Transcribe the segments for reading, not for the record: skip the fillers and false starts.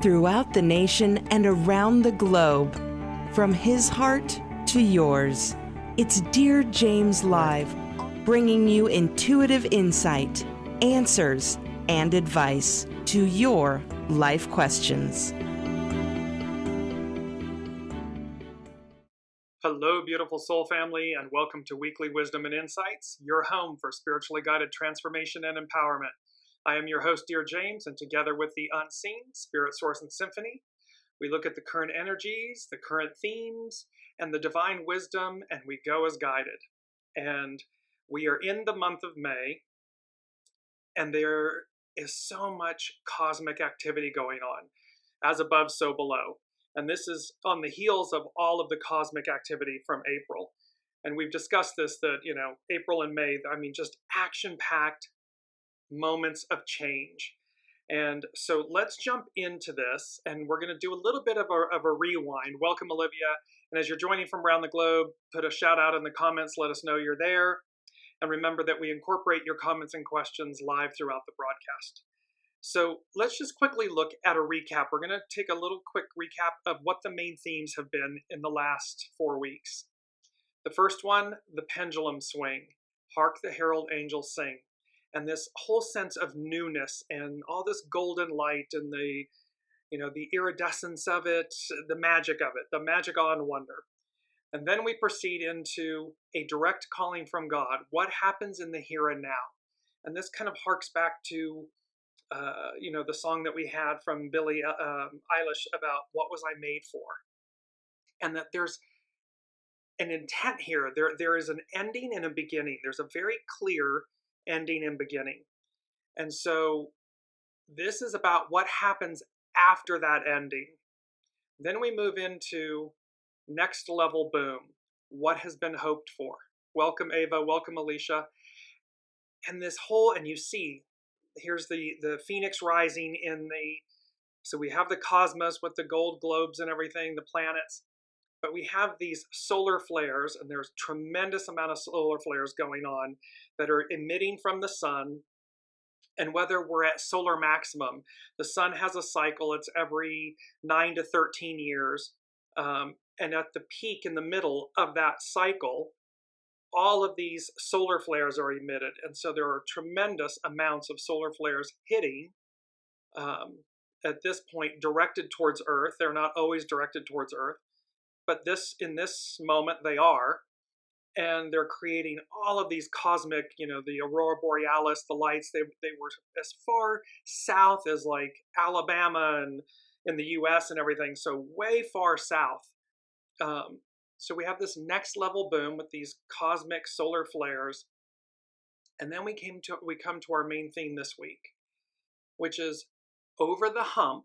throughout the nation and around the globe. From his heart to yours, it's Dear James Live, bringing you intuitive insight, answers, and advice to your life questions. Hello, beautiful soul family, and welcome to Weekly Wisdom and Insights, your home for spiritually guided transformation and empowerment. I am your host, Dearjames, and together with the Unseen, Spirit, Source, and Symphony, we look at the current energies, the current themes, and the divine wisdom, and we go as guided. And we are in the month of May, and there is so much cosmic activity going on, as above, so below. And this is on the heels of all of the cosmic activity from April. And we've discussed this, that, April and May, just action-packed moments of change. And so let's jump into this, and we're going to do a little bit of a rewind. Welcome, Olivia. And as you're joining from around the globe, put a shout out in the comments, let us know you're there. And remember that we incorporate your comments and questions live throughout the broadcast. So let's just quickly look at a recap. We're going to take a little quick recap of what the main themes have been in the last 4 weeks. The first one, the pendulum swing. Hark the herald angels sing. And this whole sense of newness and all this golden light and the iridescence of it, the magic of it, the magic, awe, and wonder. And then we proceed into a direct calling from God. What happens in the here and now? And this kind of harks back to, the song that we had from Billie Eilish about what was I made for? And that there's an intent here. There is an ending and a beginning. There's a very clear ending and beginning. And so this is about what happens after that ending. Then we move into next level boom. What has been hoped for? Welcome, Ava. Welcome, Alicia. And you see, here's the phoenix rising so we have the cosmos with the gold globes and everything, the planets. But we have these solar flares, and there's tremendous amount of solar flares going on that are emitting from the sun. And whether we're at solar maximum, the sun has a cycle, it's every 9 to 13 years. And at the peak in the middle of that cycle, all of these solar flares are emitted. And so there are tremendous amounts of solar flares hitting, at this point, directed towards Earth. They're not always directed towards Earth. But in this moment, they are, and they're creating all of these cosmic, the aurora borealis, the lights. They were as far south as like Alabama and in the U.S. and everything, so way far south. So we have this next level boom with these cosmic solar flares, and then we come to our main theme this week, which is over the hump,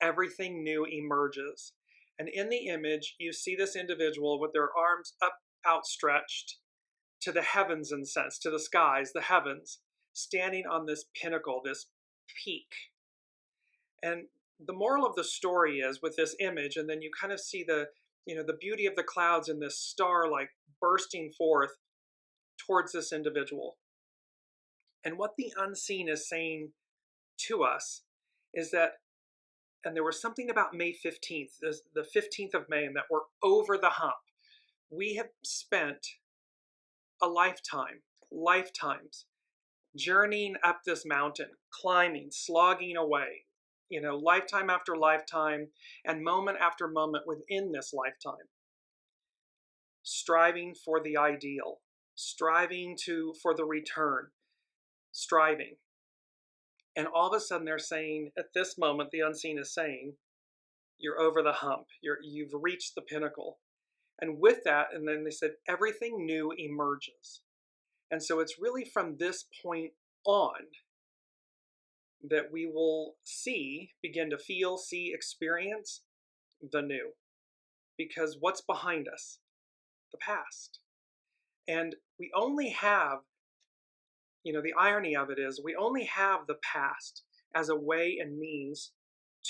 everything new emerges. And in the image, you see this individual with their arms outstretched to the heavens, in sense, to the skies, the heavens, standing on this pinnacle, this peak. And the moral of the story is with this image, and then you kind of see the beauty of the clouds and this star like bursting forth towards this individual. And what the unseen is saying to us is that, and there was something about May 15th, the 15th of May, and that we're over the hump. We have spent a lifetimes, journeying up this mountain, climbing, slogging away, lifetime after lifetime, and moment after moment within this lifetime. Striving for the ideal, striving for the return, striving. And all of a sudden they're saying, at this moment, the unseen is saying, you're over the hump. You've reached the pinnacle. And with that, and then they said, everything new emerges. And so it's really from this point on that we will begin to feel, see, experience the new. Because what's behind us? The past. And we only have, the irony of it is we only have the past as a way and means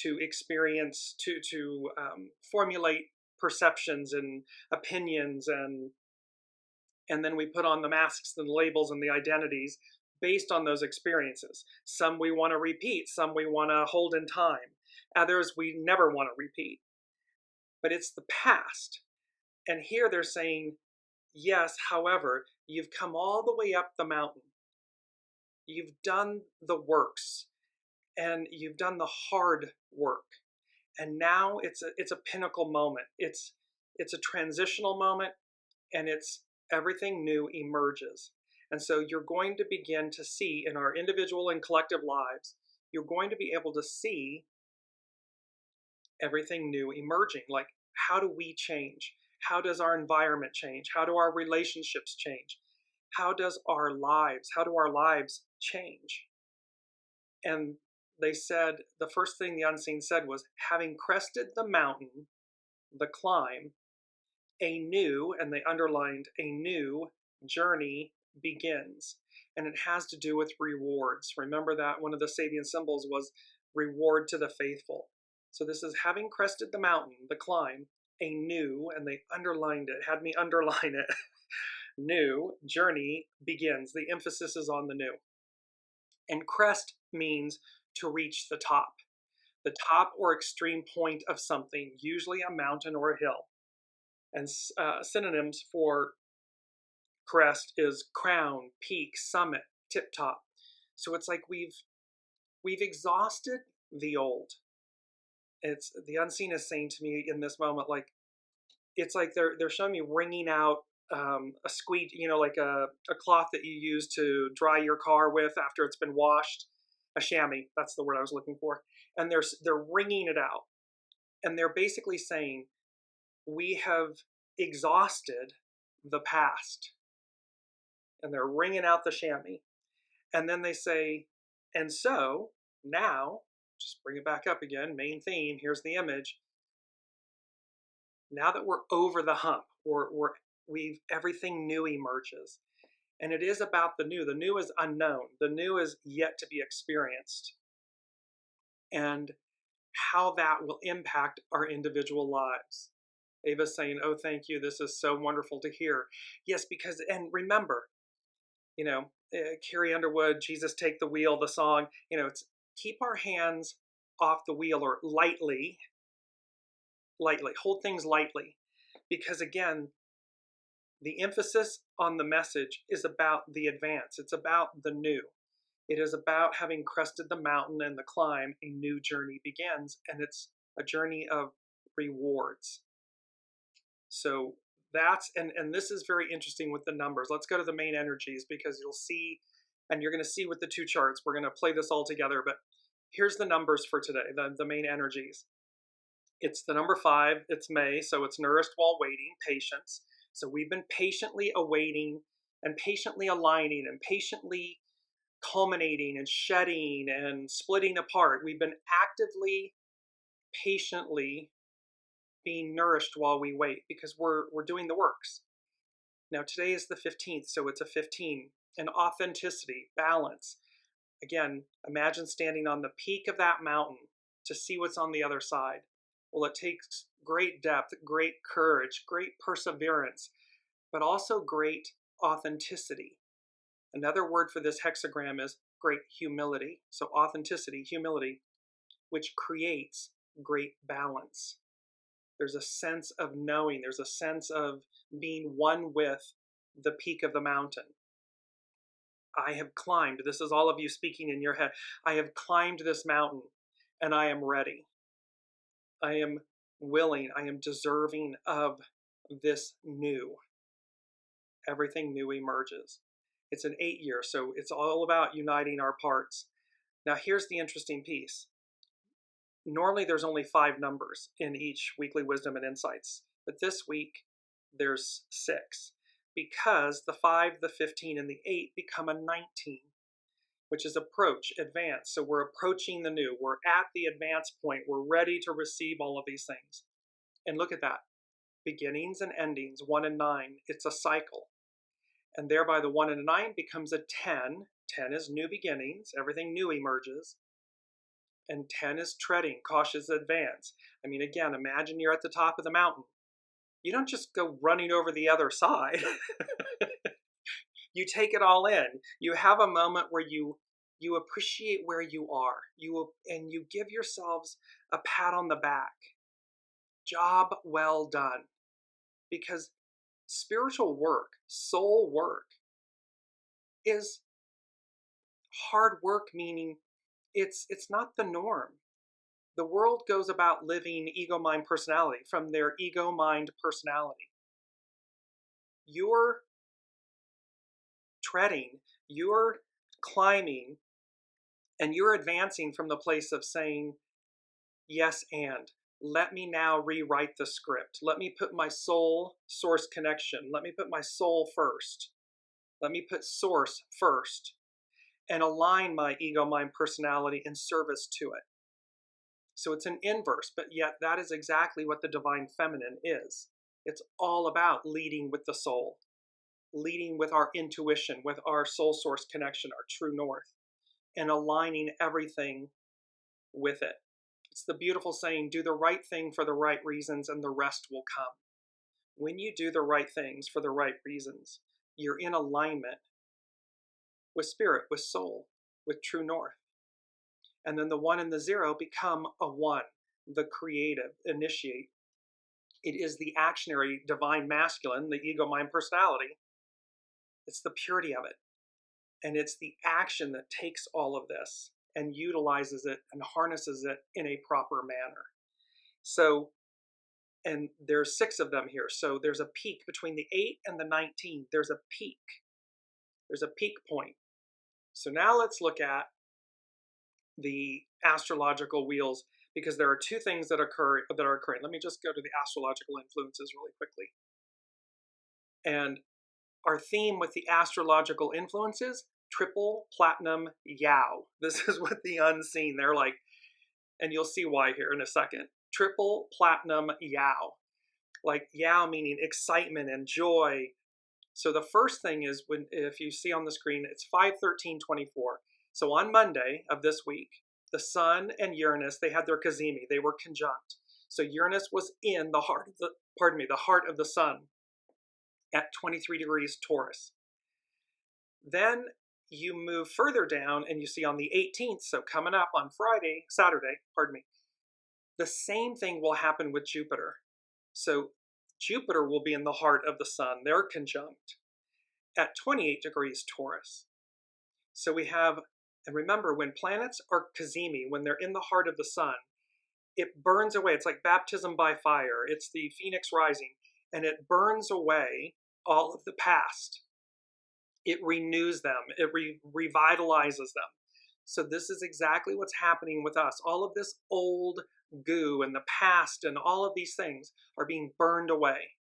to experience, to formulate perceptions and opinions, and then we put on the masks and the labels and the identities based on those experiences. Some we want to repeat, some we want to hold in time. Others we never want to repeat. But it's the past. And here they're saying, yes, however, you've come all the way up the mountain. You've done the works and you've done the hard work. And now it's a pinnacle moment. It's a transitional moment, and it's everything new emerges. And so you're going to begin to see in our individual and collective lives, you're going to be able to see everything new emerging. Like, how do we change? How does our environment change? How do our relationships change? How do our lives change? And they said, the first thing the unseen said was, having crested the mountain, the climb, a new, and they underlined, a new journey begins. And it has to do with rewards. Remember that one of the Sabian symbols was reward to the faithful. So this is having crested the mountain, the climb, a new, and they underlined it, had me underline it, new journey begins. The emphasis is on the new. And crest means to reach the top or extreme point of something, usually a mountain or a hill. And synonyms for crest is crown, peak, summit, tip top. So it's like we've exhausted the old. It's the unseen is saying to me in this moment, like, it's like they're showing me wringing out a squeegee, you know, like a cloth that you use to dry your car with after it's been washed, a chamois. That's the word I was looking for. And they're wringing it out, and they're basically saying, we have exhausted the past, and they're wringing out the chamois. And then they say, and so now, just bring it back up again, main theme, here's the image. Now that we're over the hump, everything new emerges. And it is about the new. The new is unknown. The new is yet to be experienced. And how that will impact our individual lives. Ava's saying, oh, thank you. This is so wonderful to hear. Yes, because, and remember, you know, Carrie Underwood, Jesus Take the Wheel, the song, you know, it's keep our hands off the wheel, or lightly, hold things lightly. Because again, the emphasis on the message is about the advance. It's about the new. It is about having crested the mountain and the climb, a new journey begins, and it's a journey of rewards. So that's, and this is very interesting with the numbers. Let's go to the main energies, because you'll see, and you're going to see with the two charts, we're going to play this all together, but here's the numbers for today, the main energies. It's the number 5, it's May, so it's nourished while waiting, patience. So we've been patiently awaiting and patiently aligning and patiently culminating and shedding and splitting apart. We've been actively, patiently being nourished while we wait, because we're doing the works. Now today is the 15th, so it's a 15. And authenticity, balance. Again, imagine standing on the peak of that mountain to see what's on the other side. Well, it takes great depth, great courage, great perseverance, but also great authenticity. Another word for this hexagram is great humility. So authenticity, humility, which creates great balance. There's a sense of knowing, there's a sense of being one with the peak of the mountain. I have climbed, this is all of you speaking in your head, I have climbed this mountain and I am ready. I am willing, I am deserving of this new. Everything new emerges. It's an 8-year, so it's all about uniting our parts. Now here's the interesting piece. Normally there's only 5 numbers in each weekly wisdom and insights, but this week there's 6, because the 5, the 15, and the 8 become a 19, which is approach, advance. So we're approaching the new. We're at the advance point. We're ready to receive all of these things. And look at that. Beginnings and endings, 1 and 9. It's a cycle. And thereby the 1 and 9 becomes a 10. 10 is new beginnings. Everything new emerges. And 10 is treading, cautious advance. I mean, again, imagine you're at the top of the mountain. You don't just go running over the other side. You take it all in. You have a moment where you You appreciate where you are. And you give yourselves a pat on the back. Job well done. Because spiritual work, soul work, is hard work, meaning it's not the norm. The world goes about living ego, mind, personality from their ego, mind, personality. You're treading, you're climbing, and you're advancing from the place of saying, yes, and let me now rewrite the script. Let me put my soul source connection. Let me put my soul first. Let me put source first and align my ego, mind, personality in service to it. So it's an inverse, but yet that is exactly what the divine feminine is. It's all about leading with the soul, leading with our intuition, with our soul source connection, our true north, and aligning everything with it. It's the beautiful saying, do the right thing for the right reasons and the rest will come. When you do the right things for the right reasons, you're in alignment with spirit, with soul, with true north. And then the 1 and the 0 become a 1, the creative, initiate. It is the actionary divine masculine, the ego, mind, personality. It's the purity of it. And it's the action that takes all of this and utilizes it and harnesses it in a proper manner. So, and there's 6 of them here. So there's a peak between the 8 and the 19. There's a peak. There's a peak point. So now let's look at the astrological wheels, because there are 2 things that are occurring. Let me just go to the astrological influences really quickly. And our theme with the astrological influences, triple platinum Yao. This is what the unseen, they're like, and you'll see why here in a second. Triple platinum Yao. Like Yao meaning excitement and joy. So the first thing is, if you see on the screen, it's 5/13/24. So on Monday of this week, the Sun and Uranus, they had their CAZIMI, they were conjunct. So Uranus was in the heart of the heart of the Sun at 23 degrees Taurus. Then you move further down and you see on the 18th, so coming up on Saturday, the same thing will happen with Jupiter. So Jupiter will be in the heart of the Sun, they're conjunct at 28 degrees Taurus. So we have, and remember, when planets are CAZIMI, when they're in the heart of the Sun, it burns away. It's like baptism by fire. It's the phoenix rising, and it burns away all of the past. It renews them. It revitalizes them. So this is exactly what's happening with us. All of this old goo and the past and all of these things are being burned away.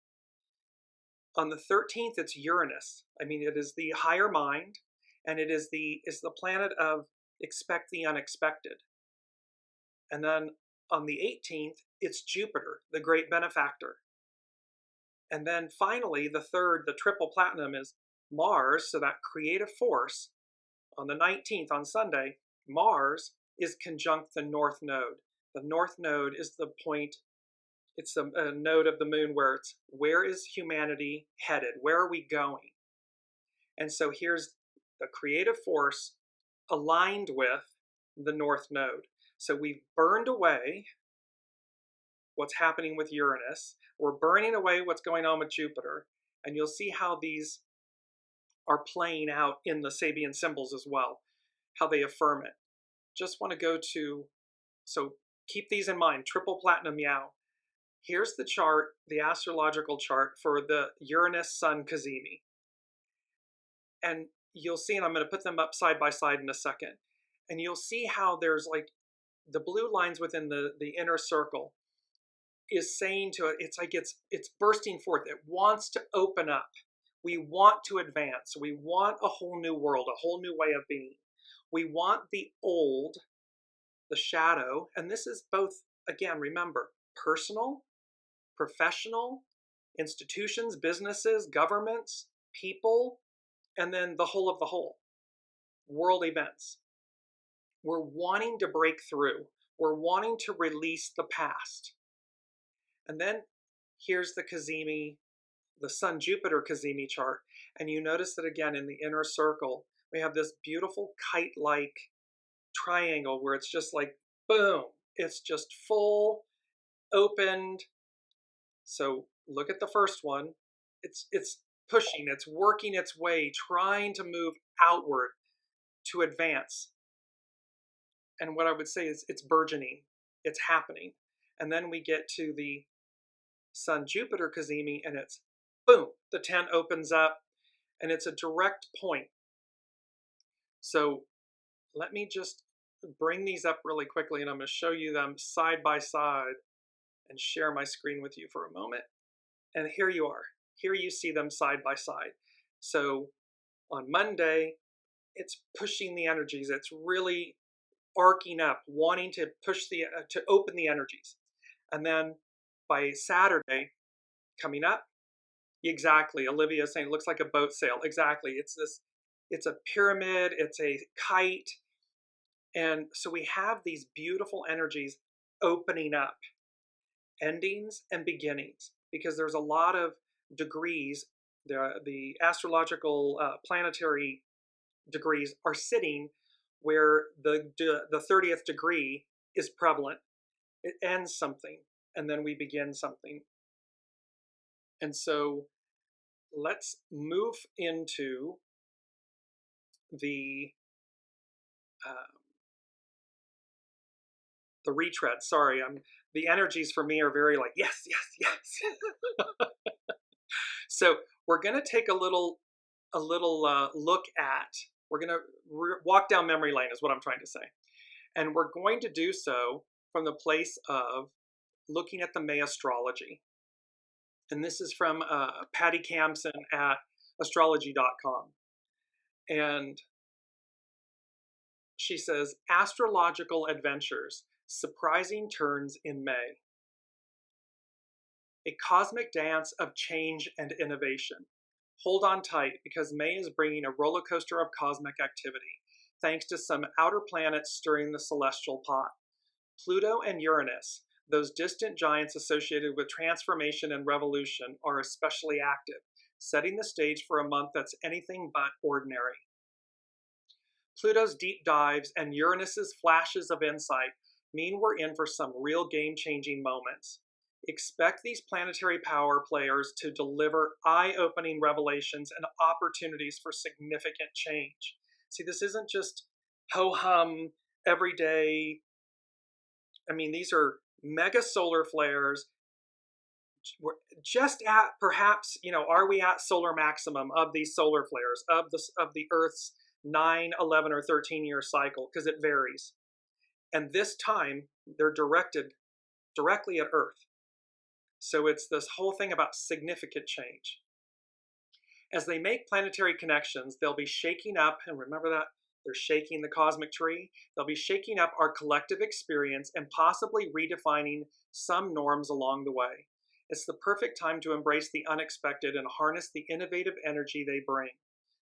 On the 13th, it's Uranus. I mean, it is the higher mind, and it is the planet of expect the unexpected. And then on the 18th, it's Jupiter, the great benefactor. And then finally, the third, the triple platinum, is Mars, so that creative force. On the 19th, on Sunday, Mars is conjunct the North Node. The North Node is the point, it's a node of the moon where is humanity headed? Where are we going? And so here's the creative force aligned with the North Node. So we've burned away what's happening with Uranus. We're burning away what's going on with Jupiter. And you'll see how these are playing out in the Sabian symbols as well, how they affirm it. Just want to go to, so keep these in mind, triple platinum Yao. Here's the chart, the astrological chart for the Uranus Sun CAZIMI. And you'll see, and I'm going to put them up side by side in a second, and you'll see how there's like the blue lines within the inner circle is saying to it, it's like it's bursting forth. It wants to open up. We want to advance. We want a whole new world, a whole new way of being. We want the old, the shadow, and this is both, again, remember, personal, professional, institutions, businesses, governments, people, and then the whole of the whole, world events. We're wanting to break through. We're wanting to release the past. And then here's the CAZIMI, the Sun-Jupiter CAZIMI chart. And you notice that again in the inner circle, we have this beautiful kite-like triangle where it's just like, boom, it's just full, opened. So look at the first one. It's pushing, it's working its way, trying to move outward to advance. And what I would say is it's burgeoning, it's happening. And then we get to the Sun-Jupiter CAZIMI, and it's boom, the 10 opens up, and it's a direct point. So let me just bring these up really quickly, and I'm going to show you them side by side and share my screen with you for a moment. And here you are. Here you see them side by side. So on Monday, it's pushing the energies. It's really arcing up, wanting to push to open the energies. And then by Saturday, coming up, exactly, Olivia is saying it looks like a boat sail. Exactly, it's a pyramid, it's a kite. And so we have these beautiful energies opening up, endings and beginnings, because there's a lot of degrees. The astrological planetary degrees are sitting where the 30th degree is prevalent. It ends something, and then we begin something. And so let's move into the retread. Sorry, the energies for me are very like, yes, yes, yes. So we're going to take a little look at, we're going to walk down memory lane is what I'm trying to say. And we're going to do so from the place of looking at the May astrology. And this is from Patty Campson at astrology.com. And she says, astrological adventures, surprising turns in May. A cosmic dance of change and innovation. Hold on tight, because May is bringing a roller coaster of cosmic activity, thanks to some outer planets stirring the celestial pot. Pluto and Uranus, those distant giants associated with transformation and revolution, are especially active, setting the stage for a month that's anything but ordinary. Pluto's deep dives and Uranus's flashes of insight mean we're in for some real game-changing moments. Expect these planetary power players to deliver eye-opening revelations and opportunities for significant change. See, this isn't just ho-hum, everyday. I mean, these are mega solar flares. We're just at, perhaps, are we at solar maximum of these solar flares, of the Earth's 9, 11, or 13-year cycle, because it varies. And this time, they're directed directly at Earth. So it's this whole thing about significant change. As they make planetary connections, they'll be shaking up, and remember that, they're shaking the cosmic tree. They'll be shaking up our collective experience and possibly redefining some norms along the way. It's the perfect time to embrace the unexpected and harness the innovative energy they bring.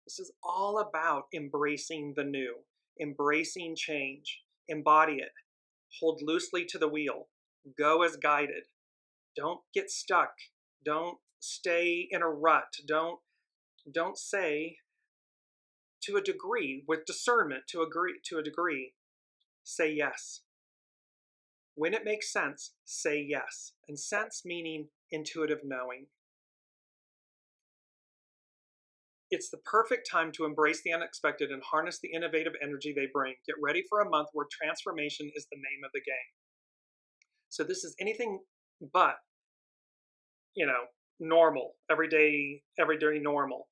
This is all about embracing the new, embracing change, embody it, hold loosely to the wheel, go as guided. Don't get stuck. Don't stay in a rut. Don't say, to a degree, with discernment, to a degree, say yes. When it makes sense, say yes. And sense meaning intuitive knowing. It's the perfect time to embrace the unexpected and harness the innovative energy they bring. Get ready for a month where transformation is the name of the game. So this is anything but, normal, everyday normal.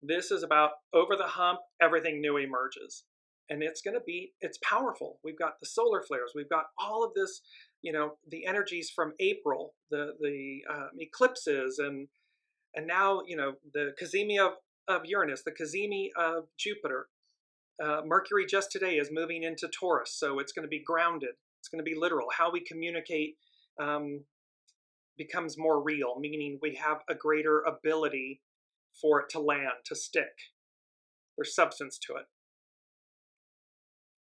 This is about over the hump, everything new emerges. And it's powerful. We've got the solar flares. We've got all of this, the energies from April, the eclipses, and now, the CAZIMI of Uranus, the CAZIMI of Jupiter. Mercury just today is moving into Taurus, so it's going to be grounded. It's going to be literal. How we communicate becomes more real, meaning we have a greater ability for it to land, to stick. There's substance to it.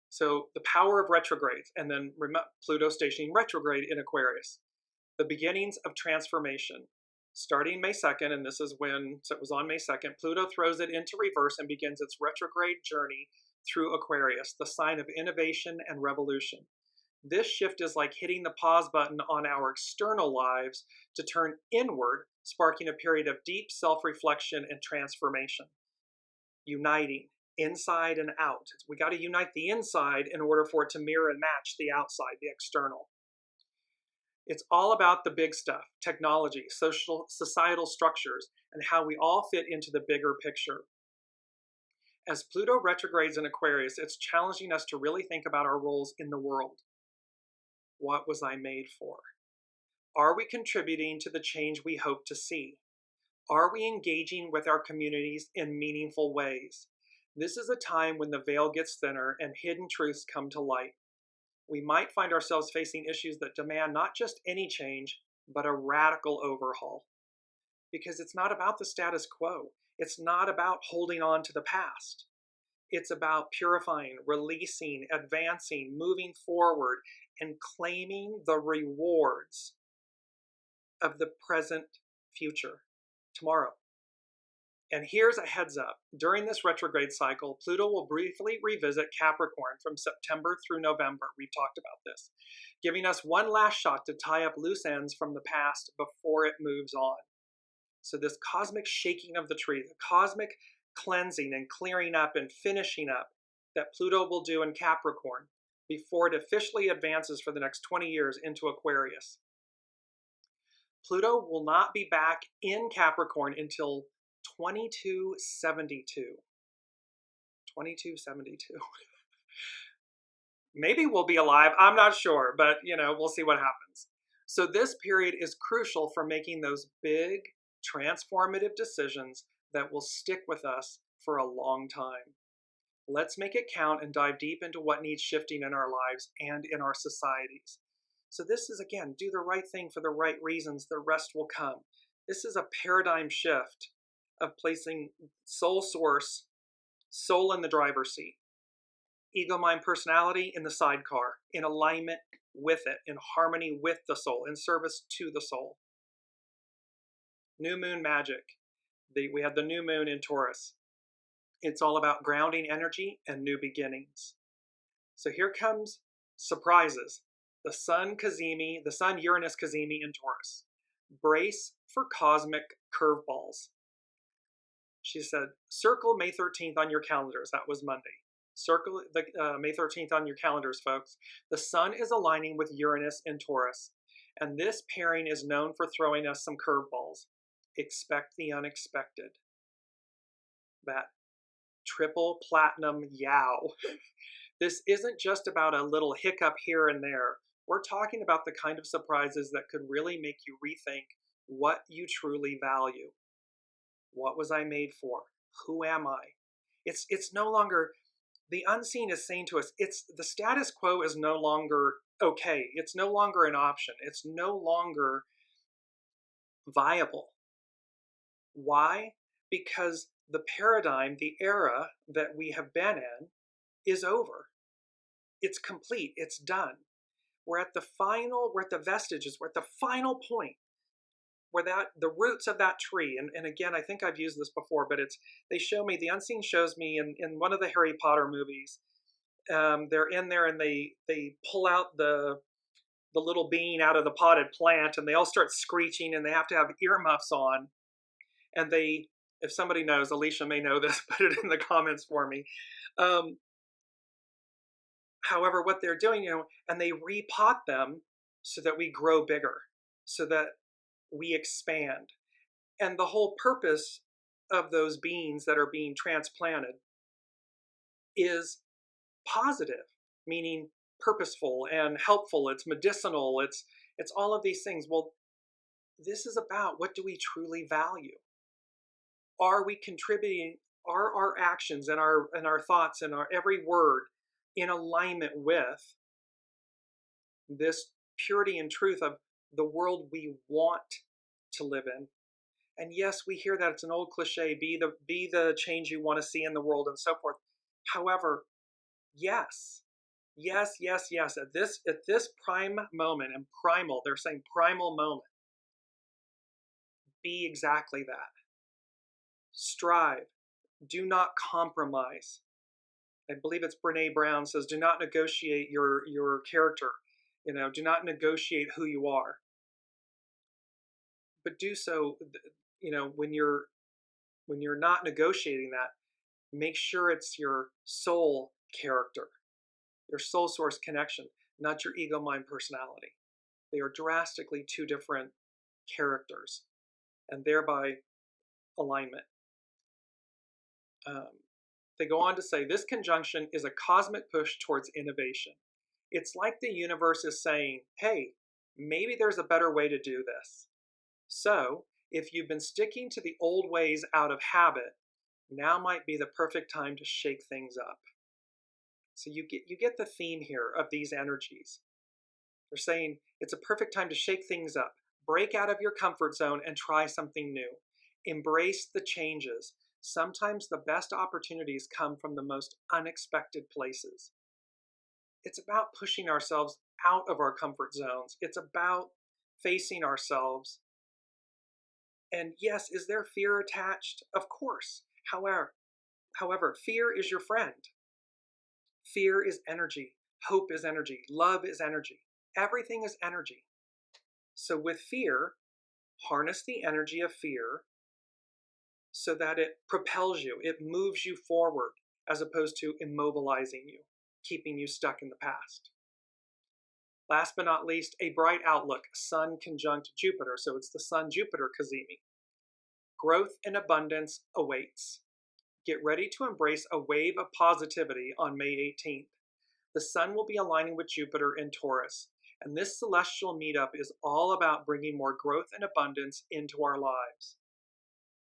So the power of retrogrades, and then Pluto stationing retrograde in Aquarius. The beginnings of transformation. Starting May 2nd, and this is when, so it was on May 2nd, Pluto throws it into reverse and begins its retrograde journey through Aquarius, the sign of innovation and revolution. This shift is like hitting the pause button on our external lives to turn inward, sparking a period of deep self-reflection and transformation. Uniting inside and out. We got to unite the inside in order for it to mirror and match the outside, the external. It's all about the big stuff, technology, societal structures, and how we all fit into the bigger picture. As Pluto retrogrades in Aquarius, it's challenging us to really think about our roles in the world. What was I made for? Are we contributing to the change we hope to see? Are we engaging with our communities in meaningful ways? This is a time when the veil gets thinner and hidden truths come to light. We might find ourselves facing issues that demand not just any change, but a radical overhaul. Because it's not about the status quo. It's not about holding on to the past. It's about purifying, releasing, advancing, moving forward, and claiming the rewards of the present future, tomorrow. And here's a heads up. During this retrograde cycle, Pluto will briefly revisit Capricorn from September through November. We've talked about this, giving us one last shot to tie up loose ends from the past before it moves on. So this cosmic shaking of the tree, the cosmic cleansing and clearing up and finishing up that Pluto will do in Capricorn before it officially advances for the next 20 years into Aquarius. Pluto will not be back in Capricorn until 2272. 2272. Maybe we'll be alive. I'm not sure, but we'll see what happens. So this period is crucial for making those big transformative decisions that will stick with us for a long time. Let's make it count and dive deep into what needs shifting in our lives and in our societies. So this is, again, do the right thing for the right reasons. The rest will come. This is a paradigm shift of placing soul source, soul in the driver's seat, ego, mind, personality in the sidecar, in alignment with it, in harmony with the soul, in service to the soul. New moon magic. We had the new moon in Taurus. It's all about grounding energy and new beginnings. So here comes surprises. The Sun-CAZIMI, the Sun-URANUS CAZIMI in Taurus. Brace for cosmic curveballs. She said, circle May 13th on your calendars. That was Monday. Circle the May 13th on your calendars, folks. The Sun is aligning with Uranus in Taurus, and this pairing is known for throwing us some curveballs. Expect the unexpected. That triple platinum yow. This isn't just about a little hiccup here and there. We're talking about the kind of surprises that could really make you rethink what you truly value. What was I made for? Who am I? It's no longer, the unseen is saying to us, the status quo is no longer okay. It's no longer an option. It's no longer viable. Why? Because the paradigm, the era that we have been in is over. It's complete. It's done. We're at the vestiges, we're at the final point where the roots of that tree, and again, I think I've used this before, but they show me, the unseen shows me in one of the Harry Potter movies, they're in there and they pull out the little bean out of the potted plant and they all start screeching and they have to have earmuffs on. And if somebody knows, Alicia may know this, put it in the comments for me. However, what they're doing, and they repot them so that we grow bigger, so that we expand. And the whole purpose of those beans that are being transplanted is positive, meaning purposeful and helpful. It's medicinal. It's all of these things. Well, this is about, what do we truly value? Are we contributing? Are our actions and our thoughts and our every word in alignment with this purity and truth of the world we want to live in? And yes, we hear that it's an old cliche, be the change you want to see in the world and so forth. However, yes, at this prime moment, and primal, they're saying primal moment, be exactly that. Strive. Do not compromise. I believe it's Brene Brown says, do not negotiate your character. Do not negotiate who you are. But do so, when you're not negotiating that, make sure it's your soul character, your soul source connection, not your ego mind personality. They are drastically two different characters, and thereby alignment. They go on to say, this conjunction is a cosmic push towards innovation. It's like the universe is saying, hey, maybe there's a better way to do this. So if you've been sticking to the old ways out of habit, now might be the perfect time to shake things up. So you get the theme here of these energies. They're saying it's a perfect time to shake things up, break out of your comfort zone and try something new. Embrace the changes. Sometimes the best opportunities come from the most unexpected places. It's about pushing ourselves out of our comfort zones. It's about facing ourselves. And yes, is there fear attached? Of course. However, fear is your friend. Fear is energy. Hope is energy. Love is energy. Everything is energy. So with fear, harness the energy of fear so that it propels you, it moves you forward, as opposed to immobilizing you, keeping you stuck in the past. Last but not least, a bright outlook, Sun conjunct Jupiter. So it's the Sun-Jupiter CAZIMI. Growth and abundance awaits. Get ready to embrace a wave of positivity on May 18th. The Sun will be aligning with Jupiter in Taurus, and this celestial meetup is all about bringing more growth and abundance into our lives.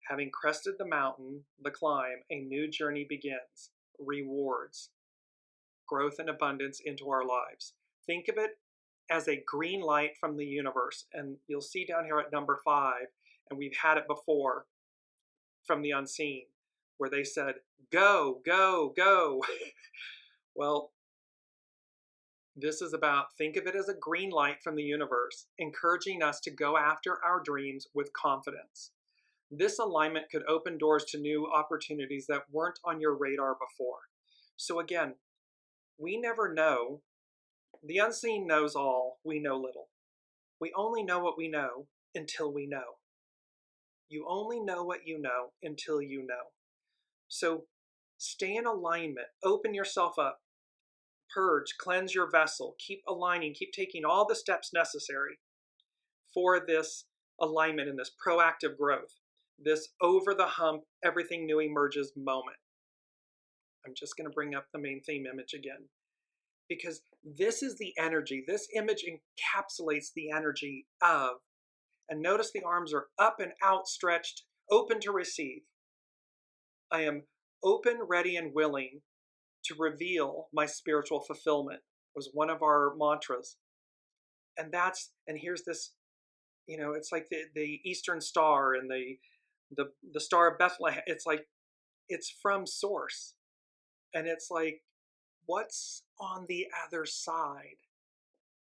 Having crested the mountain, the climb, a new journey begins. Rewards. Growth and abundance into our lives. Think of it as a green light from the universe, and you'll see down here at number 5, and we've had it before from the unseen, where they said, go, go, go. Well, this is about, think of it as a green light from the universe, encouraging us to go after our dreams with confidence. This alignment could open doors to new opportunities that weren't on your radar before. So again, we never know. The unseen knows all, we know little. We only know what we know until we know. You only know what you know until you know. So stay in alignment, open yourself up, purge, cleanse your vessel, keep aligning, keep taking all the steps necessary for this alignment and this proactive growth, this over the hump, everything new emerges moment. I'm just going to bring up the main theme image again, because this is the energy. This image encapsulates the energy of, and notice the arms are up and outstretched, open to receive. I am open, ready, and willing to reveal my spiritual fulfillment, was one of our mantras. And here's this, it's like the Eastern Star and the Star of Bethlehem. It's like, it's from source. And it's like, what's on the other side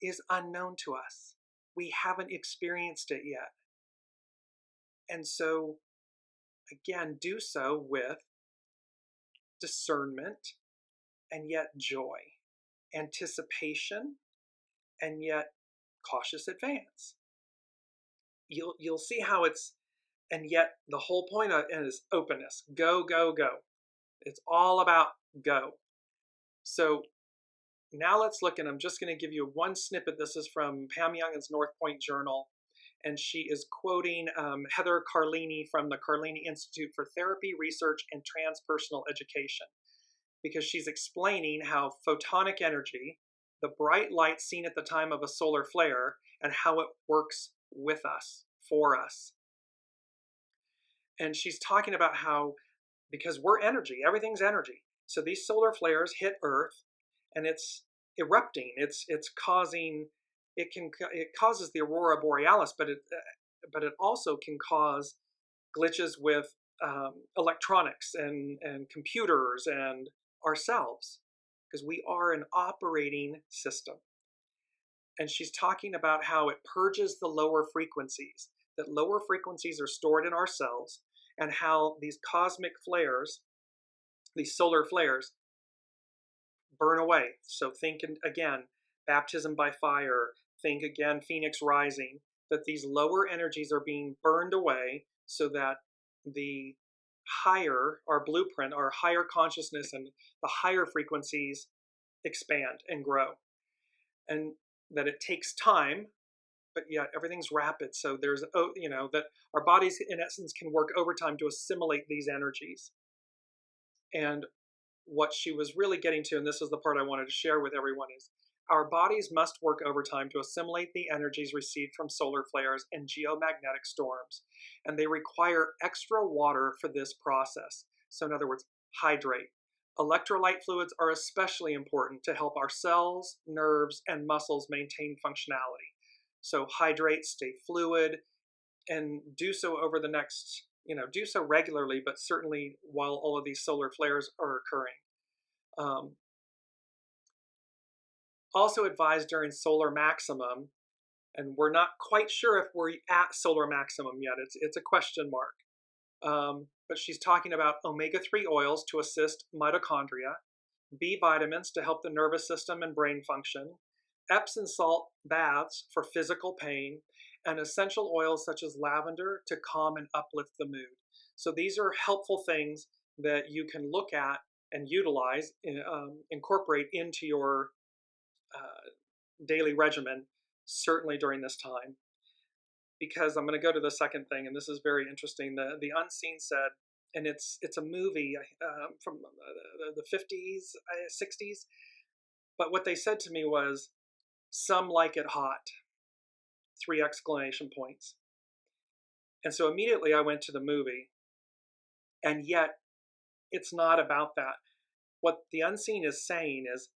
is unknown to us. We haven't experienced it yet. And so, again, do so with discernment and yet joy, anticipation and yet cautious advance. You'll see how it's, and yet the whole point of it is openness. Go, go, go. It's all about go. So now let's look, and I'm just going to give you one snippet. This is from Pam Youngin's North Point Journal, and she is quoting Heather Carlini from the Carlini Institute for Therapy, Research, and Transpersonal Education, because she's explaining how photonic energy, the bright light seen at the time of a solar flare, and how it works with us, for us. And she's talking about how, because we're energy, everything's energy. So these solar flares hit Earth, and it's erupting. It's causing. It causes the aurora borealis, but it also can cause glitches with electronics and computers and ourselves, because we are an operating system. And she's talking about how it purges the lower frequencies, that lower frequencies are stored in our cells, and how these cosmic flares, these solar flares, burn away. So think again, baptism by fire, think again, phoenix rising, that these lower energies are being burned away so that the higher, our blueprint, our higher consciousness and the higher frequencies expand and grow. And that it takes time, but yet everything's rapid. So there's, that our bodies in essence can work overtime to assimilate these energies. And what she was really getting to, and this is the part I wanted to share with everyone, is our bodies must work overtime to assimilate the energies received from solar flares and geomagnetic storms. And they require extra water for this process. So in other words, hydrate. Electrolyte fluids are especially important to help our cells, nerves, and muscles maintain functionality. So hydrate, stay fluid, and do so over the next, do so regularly, but certainly while all of these solar flares are occurring. Also advised during solar maximum, and we're not quite sure if we're at solar maximum yet. It's a question mark. But she's talking about omega-3 oils to assist mitochondria, B vitamins to help the nervous system and brain function, Epsom salt baths for physical pain, and essential oils such as lavender to calm and uplift the mood. So these are helpful things that you can look at and utilize, incorporate into your daily regimen, certainly during this time. Because I'm going to go to the second thing, and this is very interesting. The Unseen said, and it's a movie from the 50s, 60s, but what they said to me was, "Some like it hot," 3 exclamation points. And so immediately I went to the movie, and yet it's not about that. What the Unseen is saying is,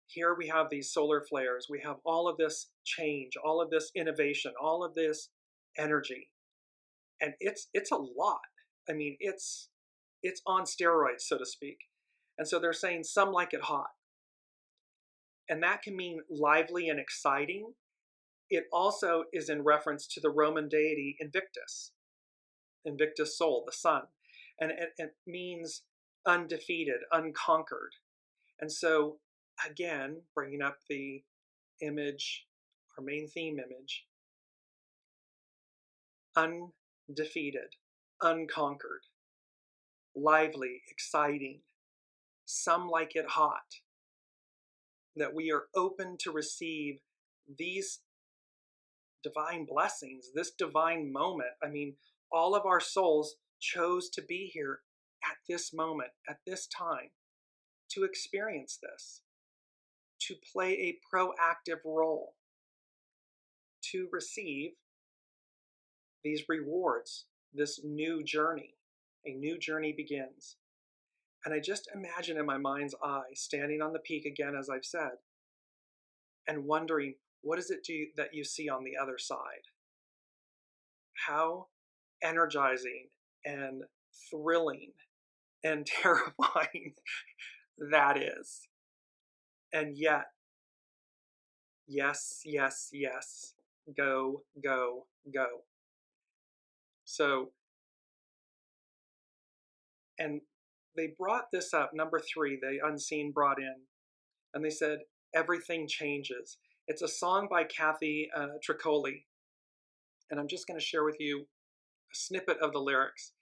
here we have these solar flares, we have all of this change, all of this innovation, all of this energy, and it's a lot. I mean, it's on steroids, so to speak. And so they're saying some like it hot, and that can mean lively and exciting. It also is in reference to the Roman deity Invictus Sol, the sun, and it means undefeated, unconquered. And so again, bringing up the image, our main theme image, undefeated, unconquered, lively, exciting, some like it hot, that we are open to receive these divine blessings, this divine moment. I mean, all of our souls chose to be here at this moment, at this time, to experience this, to play a proactive role, to receive these rewards, this new journey. A new journey begins. And I just imagine in my mind's eye, standing on the peak again, as I've said, and wondering, what is it that you see on the other side? How energizing and thrilling and terrifying that is. And yet, yes, yes, yes, go, go, go. So, and they brought this up, number 3, the Unseen brought in, and they said, everything changes. It's a song by Kathy Tricoli, and I'm just going to share with you a snippet of the lyrics.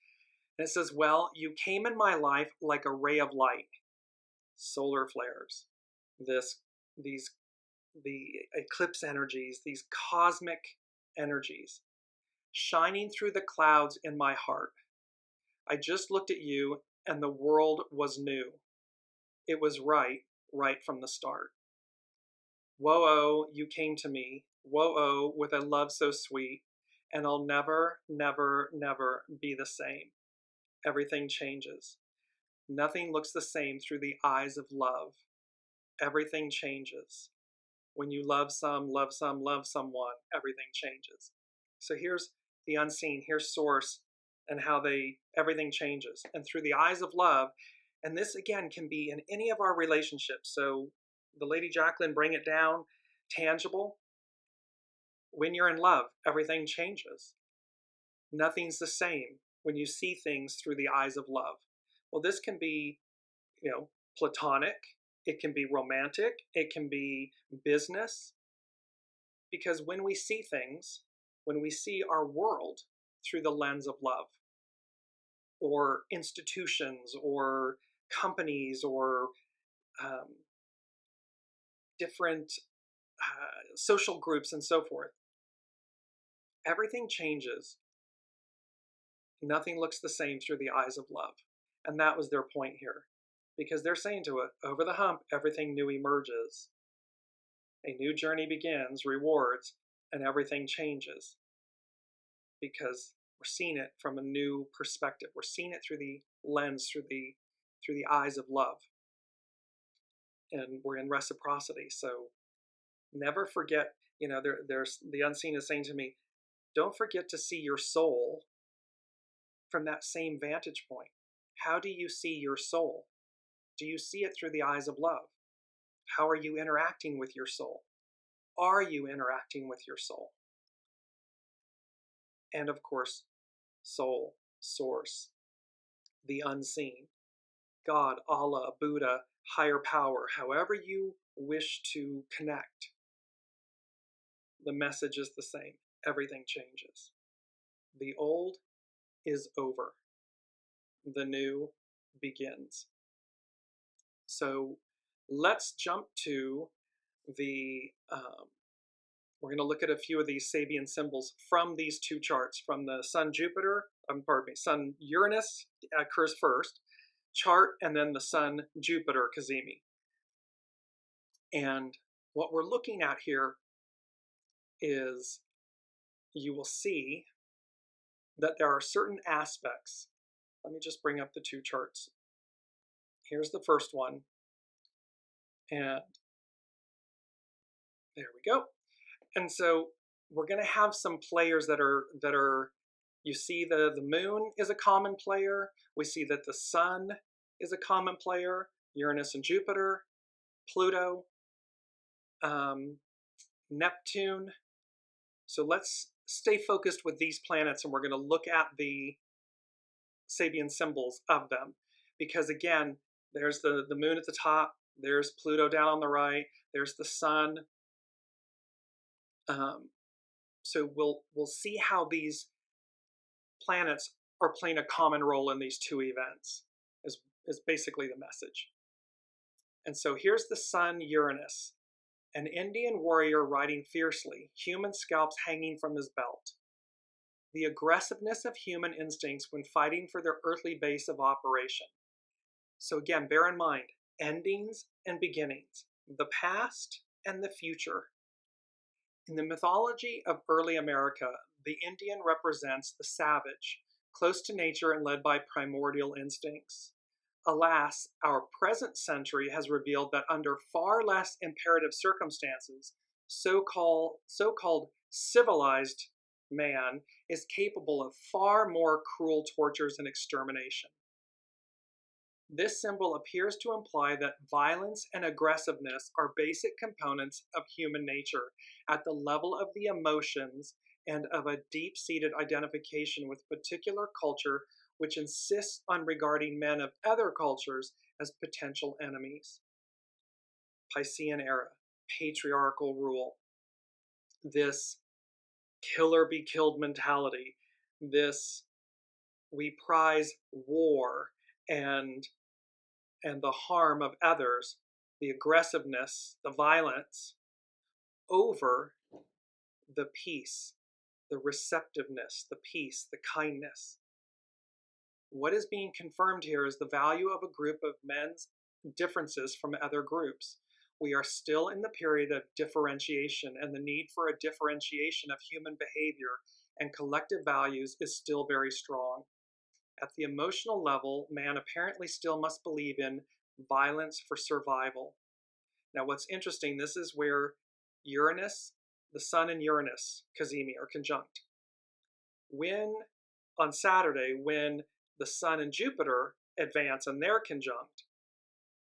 And it says, well, you came in my life like a ray of light, solar flares, the eclipse energies, these cosmic energies, shining through the clouds in my heart. I just looked at you and the world was new. It was right from the start. Whoa-oh, you came to me, whoa-oh, with a love so sweet, and I'll never, never, never be the same. Everything changes. Nothing looks the same through the eyes of love. Everything changes. When you love someone, everything changes. So here's the Unseen, here's Source, and how everything changes. And through the eyes of love, and this again can be in any of our relationships. So the Lady Jacqueline, bring it down, tangible. When you're in love, everything changes. Nothing's the same when you see things through the eyes of love. Well, this can be, platonic. It can be romantic, it can be business, because when we see things, when we see our world through the lens of love, or institutions, or companies, or different social groups and so forth, everything changes. Nothing looks the same through the eyes of love. And that was their point here. Because they're saying to it, over the hump, everything new emerges. A new journey begins, rewards, and everything changes. Because we're seeing it from a new perspective. We're seeing it through the lens, through the eyes of love. And we're in reciprocity. So never forget, there's the unseen is saying to me, don't forget to see your soul from that same vantage point. How do you see your soul? Do you see it through the eyes of love? How are you interacting with your soul? Are you interacting with your soul? And of course, soul, source, the unseen, God, Allah, Buddha, higher power, however you wish to connect. The message is the same. Everything changes. The old is over. The new begins. So let's jump to we're going to look at a few of these Sabian symbols from these two charts, from the Sun-Uranus occurs first chart, and then the Sun-Jupiter CAZIMI. And what we're looking at here is, you will see that there are certain aspects. Let me just bring up the two charts. Here's the first one, and there we go. And so we're going to have some players that are, you see the moon is a common player. We see that the sun is a common player, Uranus and Jupiter, Pluto, Neptune. So let's stay focused with these planets, and we're going to look at the Sabian symbols of them. Because again, there's the moon at the top, there's Pluto down on the right, there's the sun. So we'll see how these planets are playing a common role in these two events, is basically the message. And so here's the Sun-Uranus, an Indian warrior riding fiercely, human scalps hanging from his belt. The aggressiveness of human instincts when fighting for their earthly base of operation. So again, bear in mind, endings and beginnings, the past and the future. In the mythology of early America, the Indian represents the savage, close to nature and led by primordial instincts. Alas, our present century has revealed that under far less imperative circumstances, so-called civilized man is capable of far more cruel tortures and extermination. This symbol appears to imply that violence and aggressiveness are basic components of human nature at the level of the emotions and of a deep-seated identification with a particular culture which insists on regarding men of other cultures as potential enemies. Piscean era, patriarchal rule, this kill or be killed mentality, this we prize war and the harm of others, the aggressiveness, the violence, over the peace, the receptiveness, the peace, the kindness. What is being confirmed here is the value of a group of men's differences from other groups. We are still in the period of differentiation, and the need for a differentiation of human behavior and collective values is still very strong. At the emotional level, man apparently still must believe in violence for survival. Now what's interesting, this is where Uranus, the Sun and Uranus, CAZIMI, are conjunct. On Saturday, when the Sun and Jupiter advance and they're conjunct,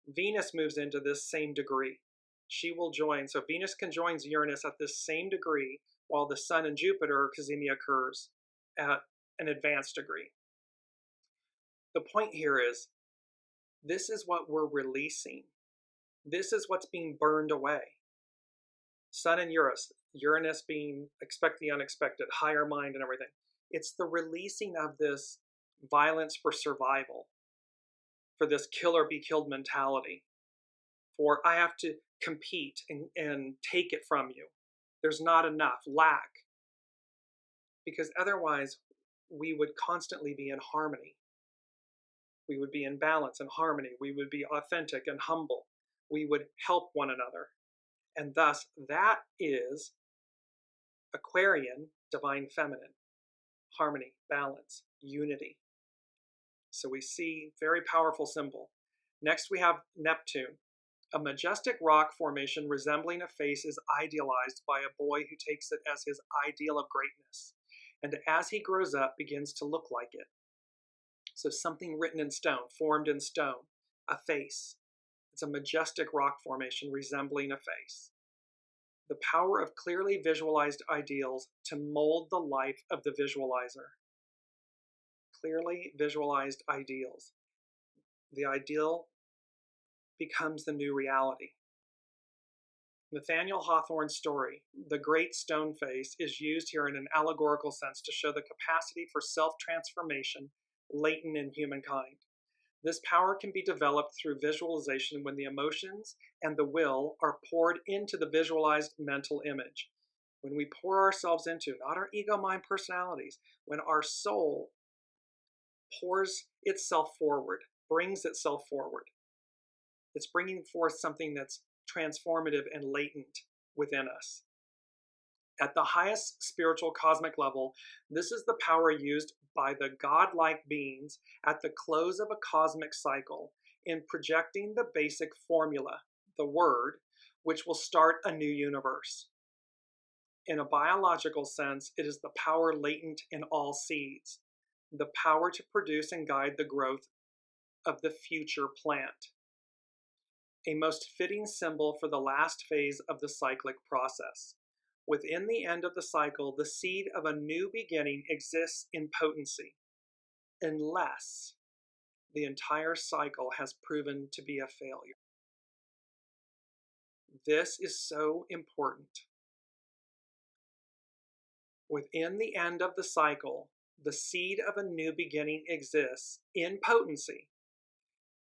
Venus moves into this same degree. She will join, so Venus conjoins Uranus at this same degree, while the Sun and Jupiter CAZIMI occurs at an advanced degree. The point here is, this is what we're releasing. This is what's being burned away. Sun and Uranus being expect the unexpected, higher mind and everything. It's the releasing of this violence for survival, for this kill or be killed mentality, for I have to compete and take it from you. There's not enough, lack. Because otherwise, we would constantly be in harmony. We would be in balance and harmony. We would be authentic and humble. We would help one another. And thus, that is Aquarian, divine feminine, harmony, balance, unity. So we see very powerful symbol. Next, we have Neptune. A majestic rock formation resembling a face is idealized by a boy who takes it as his ideal of greatness, and as he grows up, begins to look like it. So something written in stone, formed in stone, a face. It's a majestic rock formation resembling a face. The power of clearly visualized ideals to mold the life of the visualizer. Clearly visualized ideals. The ideal becomes the new reality. Nathaniel Hawthorne's story, The Great Stone Face, is used here in an allegorical sense to show the capacity for self-transformation latent in humankind. This power can be developed through visualization when the emotions and the will are poured into the visualized mental image. When we pour ourselves into, not our ego, mind, personalities, when our soul pours itself forward, brings itself forward, it's bringing forth something that's transformative and latent within us. At the highest spiritual cosmic level, this is the power used by the godlike beings at the close of a cosmic cycle in projecting the basic formula, the word, which will start a new universe. In a biological sense, it is the power latent in all seeds, the power to produce and guide the growth of the future plant. A most fitting symbol for the last phase of the cyclic process. Within the end of the cycle, the seed of a new beginning exists in potency, unless the entire cycle has proven to be a failure. This is so important. Within the end of the cycle, the seed of a new beginning exists in potency,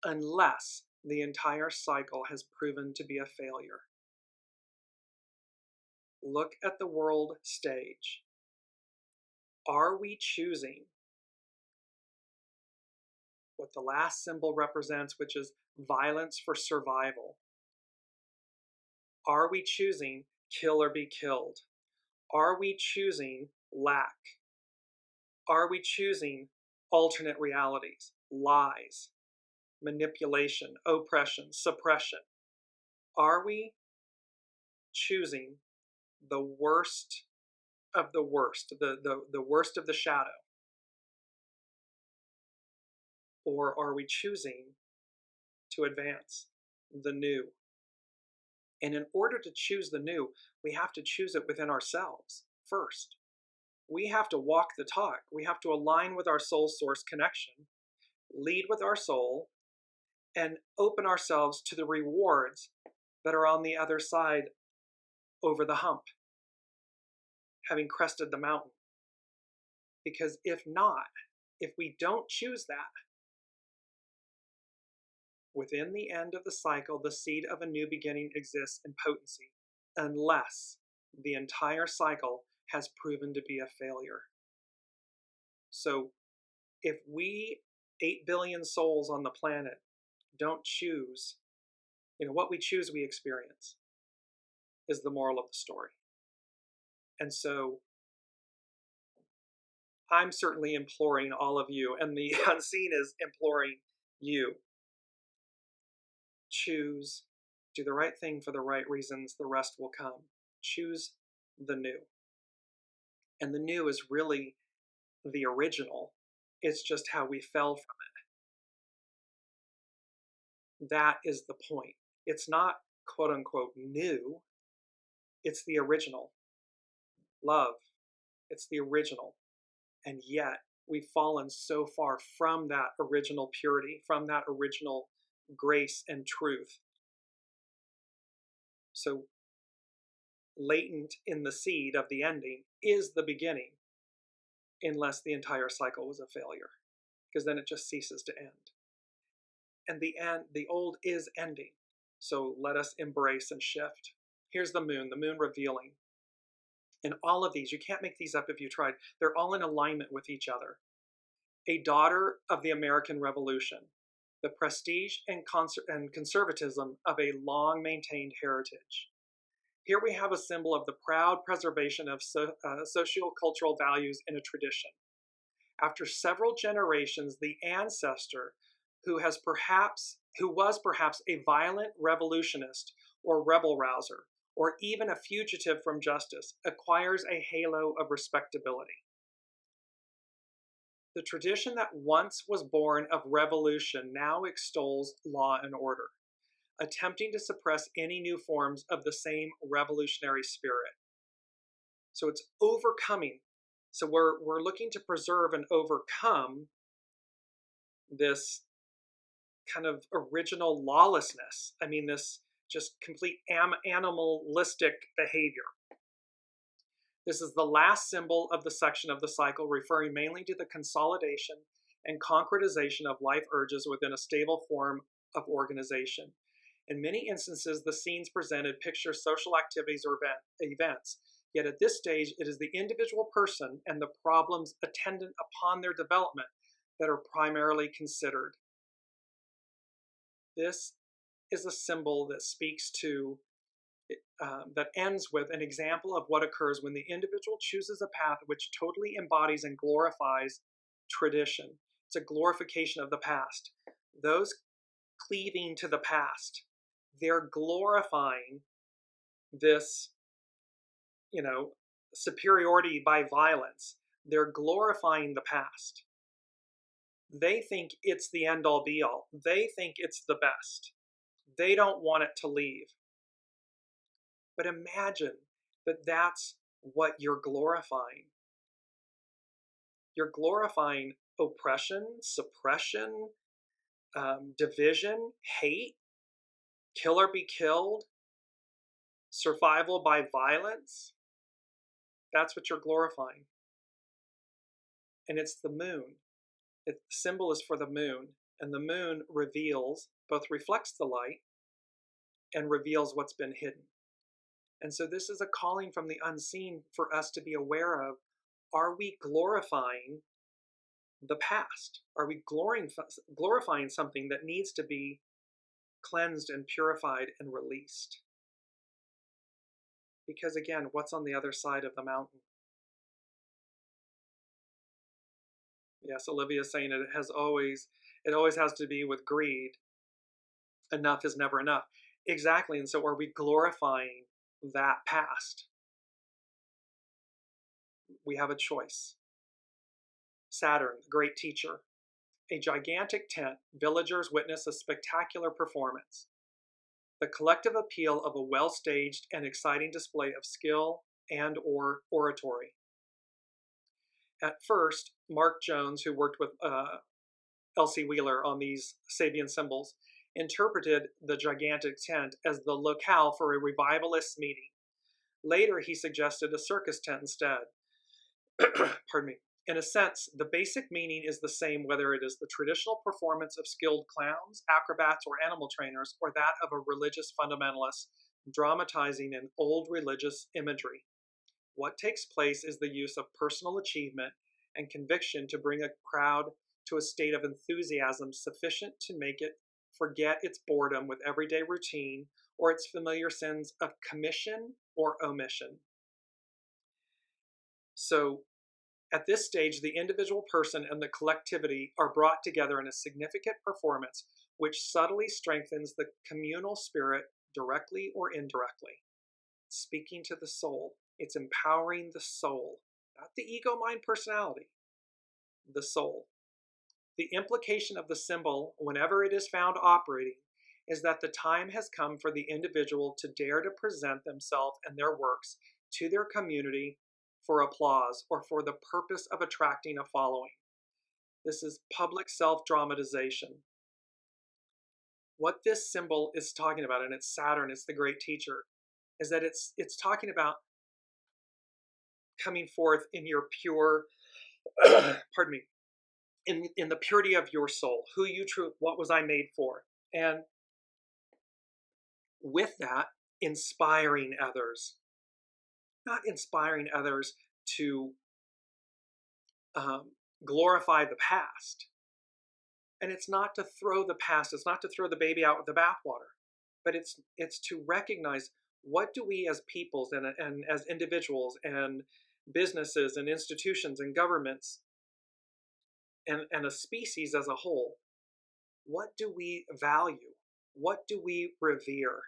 unless the entire cycle has proven to be a failure. Look at the world stage. Are we choosing what the last symbol represents, which is violence for survival? Are we choosing kill or be killed? Are we choosing lack? Are we choosing alternate realities, lies, manipulation, oppression, suppression? Are we choosing the worst of the worst, the worst of the shadow? Or are we choosing to advance the new? And in order to choose the new, we have to choose it within ourselves first. We have to walk the talk. We have to align with our soul source connection, lead with our soul, and open ourselves to the rewards that are on the other side over the hump, having crested the mountain. Because if not, if we don't choose that, within the end of the cycle, the seed of a new beginning exists in potency, unless the entire cycle has proven to be a failure. So if we, 8 billion souls on the planet, don't choose, what we choose we experience is the moral of the story. And so I'm certainly imploring all of you, and the unseen is imploring you. Choose, do the right thing for the right reasons, the rest will come. Choose the new. And the new is really the original. It's just how we fell from it. That is the point. It's not quote unquote new. It's the original. Love. It's the original. And yet we've fallen so far from that original purity, from that original grace and truth. So latent in the seed of the ending is the beginning, unless the entire cycle was a failure, because then it just ceases to end. And the old is ending. So let us embrace and shift. Here's the moon revealing. And all of these, you can't make these up if you tried. They're all in alignment with each other. A daughter of the American Revolution, the prestige and conservatism of a long-maintained heritage. Here we have a symbol of the proud preservation of socio-cultural values in a tradition. After several generations, the ancestor who was perhaps a violent revolutionist or rebel rouser, or even a fugitive from justice, acquires a halo of respectability. The tradition that once was born of revolution now extols law and order, attempting to suppress any new forms of the same revolutionary spirit. So it's overcoming. So we're looking to preserve and overcome this kind of original lawlessness. I mean, this just complete animalistic behavior. This is the last symbol of the section of the cycle, referring mainly to the consolidation and concretization of life urges within a stable form of organization. In many instances, the scenes presented picture social activities or events. Yet at this stage, it is the individual person and the problems attendant upon their development that are primarily considered. This is a symbol that speaks to, that ends with an example of what occurs when the individual chooses a path which totally embodies and glorifies tradition. It's a glorification of the past. Those cleaving to the past, they're glorifying this, superiority by violence. They're glorifying the past. They think it's the end-all be-all. They think it's the best. They don't want it to leave. But imagine that that's what you're glorifying. You're glorifying oppression, suppression, division, hate, kill or be killed, survival by violence. That's what you're glorifying. And it's the moon. The symbol is for the moon, and the moon reveals, both reflects the light and reveals what's been hidden. And so this is a calling from the unseen for us to be aware of. Are we glorifying the past? Are we glorifying something that needs to be cleansed and purified and released? Because again, what's on the other side of the mountain? Yes, Olivia's saying it always has to be with greed. Enough is never enough. Exactly. And so are we glorifying that past? We have a choice. Saturn, the great teacher. A gigantic tent, villagers witness a spectacular performance. The collective appeal of a well-staged and exciting display of skill and or oratory. At first, Mark Jones, who worked with Elsie Wheeler on these Sabian symbols, interpreted the gigantic tent as the locale for a revivalist meeting. Later, he suggested a circus tent instead. Pardon me. In a sense, the basic meaning is the same whether it is the traditional performance of skilled clowns, acrobats, or animal trainers, or that of a religious fundamentalist dramatizing an old religious imagery. What takes place is the use of personal achievement and conviction to bring a crowd to a state of enthusiasm sufficient to make it forget its boredom with everyday routine or its familiar sins of commission or omission. So, at this stage, the individual person and the collectivity are brought together in a significant performance which subtly strengthens the communal spirit directly or indirectly. Speaking to the soul, it's empowering the soul, not the ego, mind, personality, the soul. The implication of the symbol, whenever it is found operating, is that the time has come for the individual to dare to present themselves and their works to their community for applause or for the purpose of attracting a following. This is public self-dramatization. What this symbol is talking about, and it's Saturn, it's the great teacher, is that it's talking about coming forth in your pure, pardon me, in the purity of your soul, who you true, what was I made for, and with that, inspiring others, not inspiring others to glorify the past. And it's not to throw the past, it's not to throw the baby out with the bathwater, but it's to recognize, what do we as peoples and as individuals and businesses and institutions and governments and a species as a whole, what do we value? What do we revere?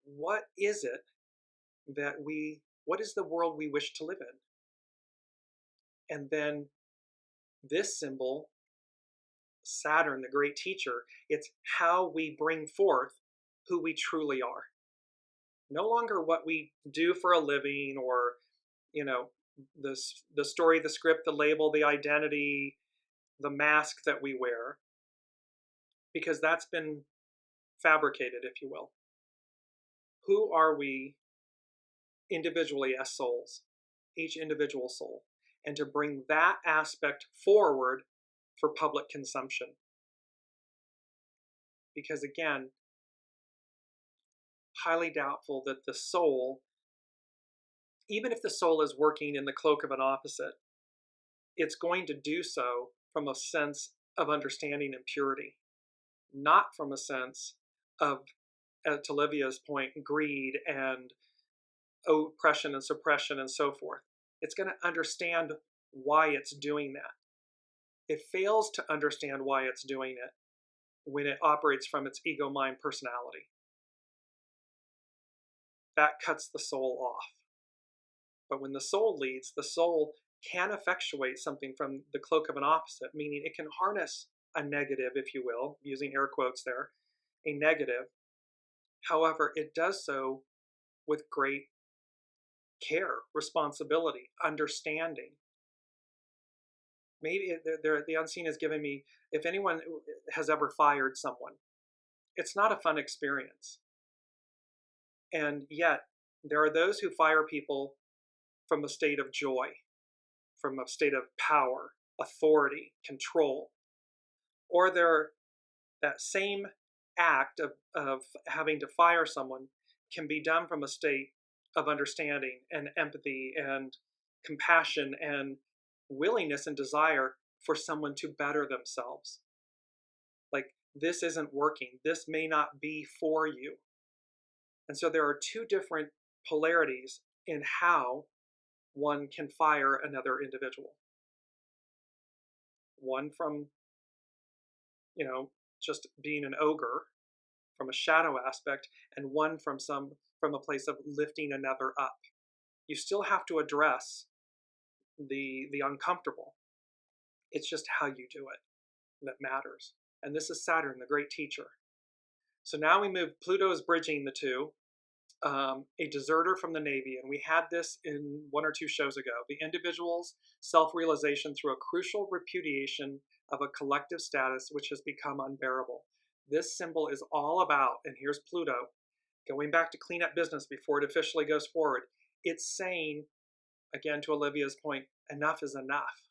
What is it that what is the world we wish to live in? And then this symbol, Saturn, the great teacher, it's how we bring forth who we truly are. No longer what we do for a living, or, the story, the script, the label, the identity, the mask that we wear, because that's been fabricated, if you will. Who are we individually as souls, each individual soul, and to bring that aspect forward for public consumption. Because again, highly doubtful that the soul, even if the soul is working in the cloak of an opposite, it's going to do so from a sense of understanding and purity, not from a sense of, to Livia's point, greed and oppression and suppression and so forth. It's going to understand why it's doing that. It fails to understand why it's doing it when it operates from its ego, mind, personality. That cuts the soul off. But when the soul leads, the soul can effectuate something from the cloak of an opposite, meaning it can harness a negative, if you will, using air quotes there, a negative. However, it does so with great care, responsibility, understanding. Maybe the unseen is giving me, if anyone has ever fired someone, it's not a fun experience. And yet, there are those who fire people from a state of joy, from a state of power, authority, control. Or that same act of having to fire someone can be done from a state of understanding and empathy and compassion and willingness and desire for someone to better themselves. Like, this isn't working. This may not be for you. And so there are two different polarities in how one can fire another individual. One from, just being an ogre, from a shadow aspect, and one from a place of lifting another up. You still have to address the uncomfortable. It's just how you do it that matters. And this is Saturn, the great teacher. So now we move, Pluto is bridging the two, a deserter from the Navy, and we had this in one or two shows ago, the individual's self-realization through a crucial repudiation of a collective status which has become unbearable. This symbol is all about, and here's Pluto, going back to clean up business before it officially goes forward. It's saying, again to Olivia's point, enough is enough.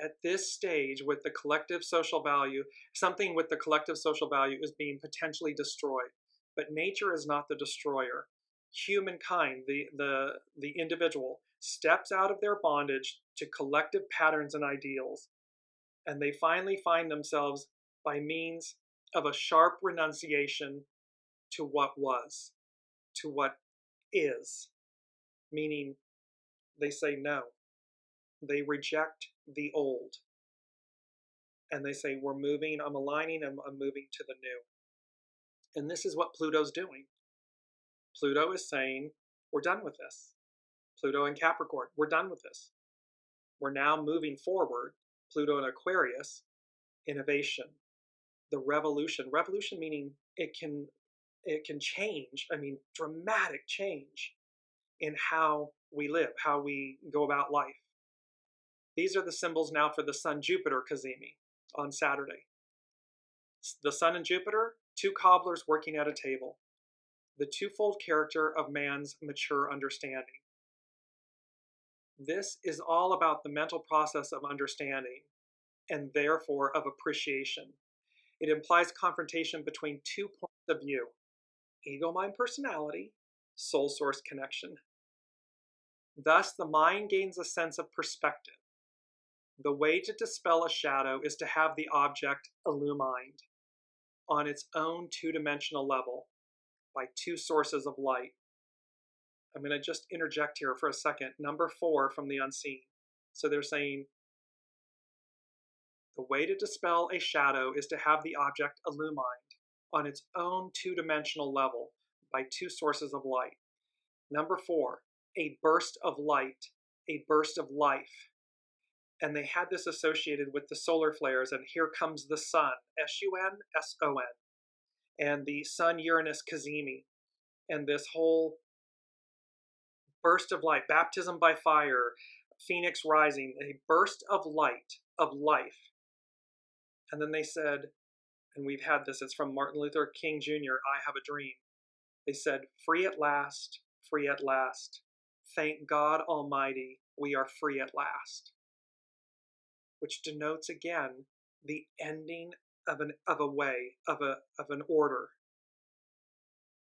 At this stage, with the collective social value, something with the collective social value is being potentially destroyed. But nature is not the destroyer. Humankind, the individual, steps out of their bondage to collective patterns and ideals, and they finally find themselves by means of a sharp renunciation to what was, to what is, meaning they say no. They reject the old, and they say, we're moving, I'm aligning, I'm moving to the new. And this is what Pluto's doing. Pluto is saying, we're done with this. Pluto in Capricorn, we're done with this. We're now moving forward. Pluto in Aquarius, innovation, the revolution. Revolution meaning it can change, dramatic change in how we live, how we go about life. These are the symbols now for the Sun-Jupiter CAZIMI on Saturday. The Sun and Jupiter, two cobblers working at a table. the twofold character of man's mature understanding. This is all about the mental process of understanding and therefore of appreciation. It implies confrontation between 2 points of view: ego-mind personality, soul-source connection. Thus, the mind gains a sense of perspective. The way to dispel a shadow is to have the object illumined on its own two-dimensional level by 2 sources of light. I'm going to just interject here for a second. Number 4 from the unseen. So they're saying the way to dispel a shadow is to have the object illumined on its own two-dimensional level by 2 sources of light. Number 4, a burst of light, a burst of life. And they had this associated with the solar flares, and here comes the sun, SUN-SON, and the SUN-URANUS CAZIMI, and this whole burst of light, baptism by fire, phoenix rising, a burst of light, of life. And then they said, and we've had this, it's from Martin Luther King Jr., I Have a Dream. They said, free at last, free at last. Thank God Almighty, we are free at last. Which denotes again the ending of an order,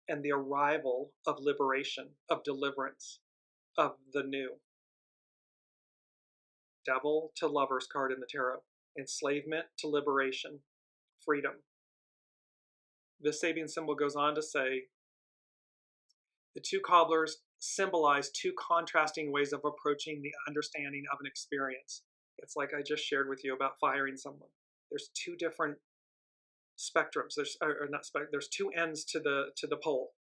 and the arrival of liberation, of deliverance, of the new. Devil to Lovers card in the tarot. Enslavement to liberation, freedom. This Sabian symbol goes on to say, the 2 cobblers symbolize 2 contrasting ways of approaching the understanding of an experience. It's like I just shared with you about firing someone. There's 2 different spectrums. There's 2 ends to the pole.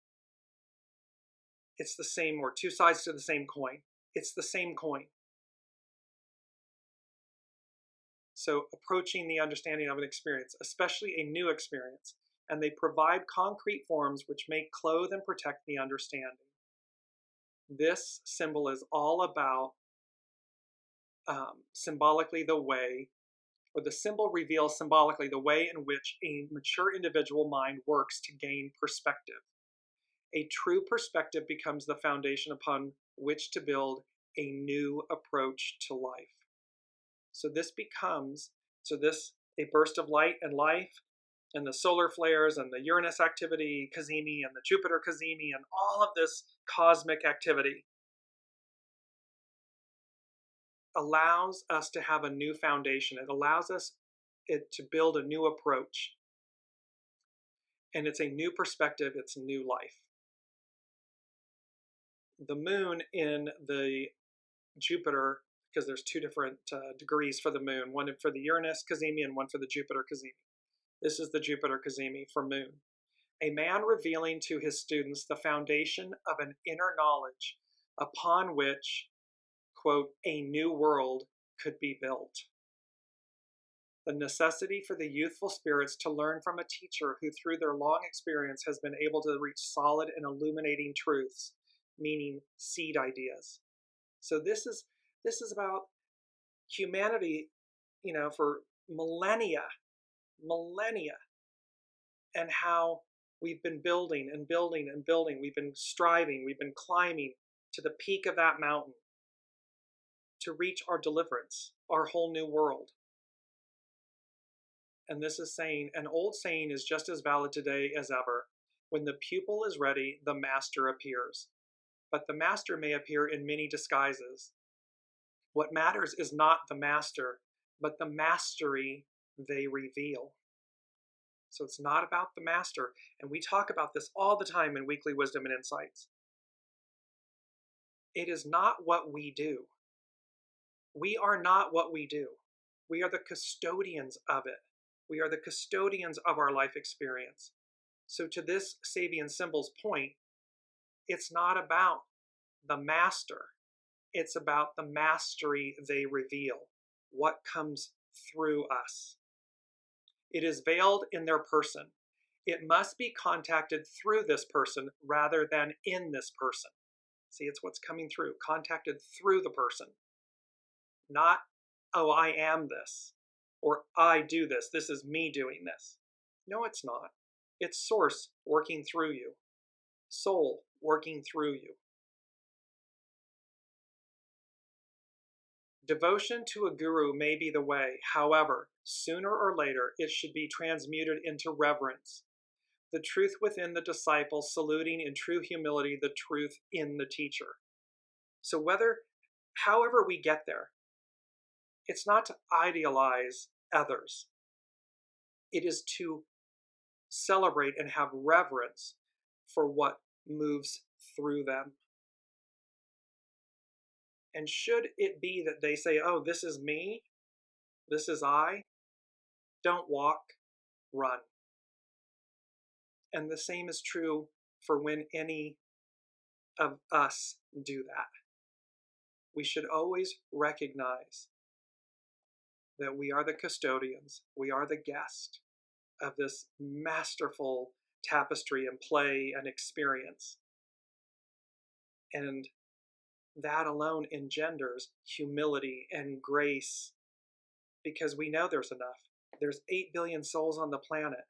It's the same, or 2 sides to the same coin. It's the same coin. So approaching the understanding of an experience, especially a new experience, and they provide concrete forms which may clothe and protect the understanding. This symbol is all about symbolically the way, or the symbol reveals symbolically the way in which a mature individual mind works to gain perspective. A true perspective becomes the foundation upon which to build a new approach to life. So this becomes, a burst of light and life, and the solar flares and the Uranus activity, CAZIMI, and the Jupiter CAZIMI, and all of this cosmic activity allows us to have a new foundation. It allows us to build a new approach. And it's a new perspective, it's new life. The moon in the Jupiter, because there's 2 different degrees for the moon, one for the Uranus CAZIMI and one for the Jupiter CAZIMI. This is the Jupiter CAZIMI for moon. A man revealing to his students the foundation of an inner knowledge upon which, quote, a new world could be built. The necessity for the youthful spirits to learn from a teacher who through their long experience has been able to reach solid and illuminating truths, meaning seed ideas. So this is about humanity, for millennia, and how we've been building and building and building. We've been striving, we've been climbing to the peak of that mountain to reach our deliverance, our whole new world. And this is saying, an old saying is just as valid today as ever. When the pupil is ready, the master appears. But the master may appear in many disguises. What matters is not the master, but the mastery they reveal. So it's not about the master. And we talk about this all the time in Weekly Wisdom and Insights. It is not what we do. We are not what we do. We are the custodians of it. We are the custodians of our life experience. So to this Sabian symbol's point, it's not about the master. It's about the mastery they reveal, what comes through us. It is veiled in their person. It must be contacted through this person rather than in this person. See, it's what's coming through, contacted through the person. Not, oh, I am this, or I do this. This is me doing this. No, it's not. It's Source working through you. soul working through you. Devotion to a guru may be the way. However, sooner or later, it should be transmuted into reverence. The truth within the disciple, saluting in true humility the truth in the teacher. So however we get there, it's not to idealize others. It is to celebrate and have reverence for what moves through them. And should it be that they say, oh, this is me, this is I, don't walk, run. And the same is true for when any of us do that. We should always recognize that we are the custodians, we are the guest of this masterful tapestry and play and experience. And that alone engenders humility and grace, because we know there's enough. There's 8 billion souls on the planet.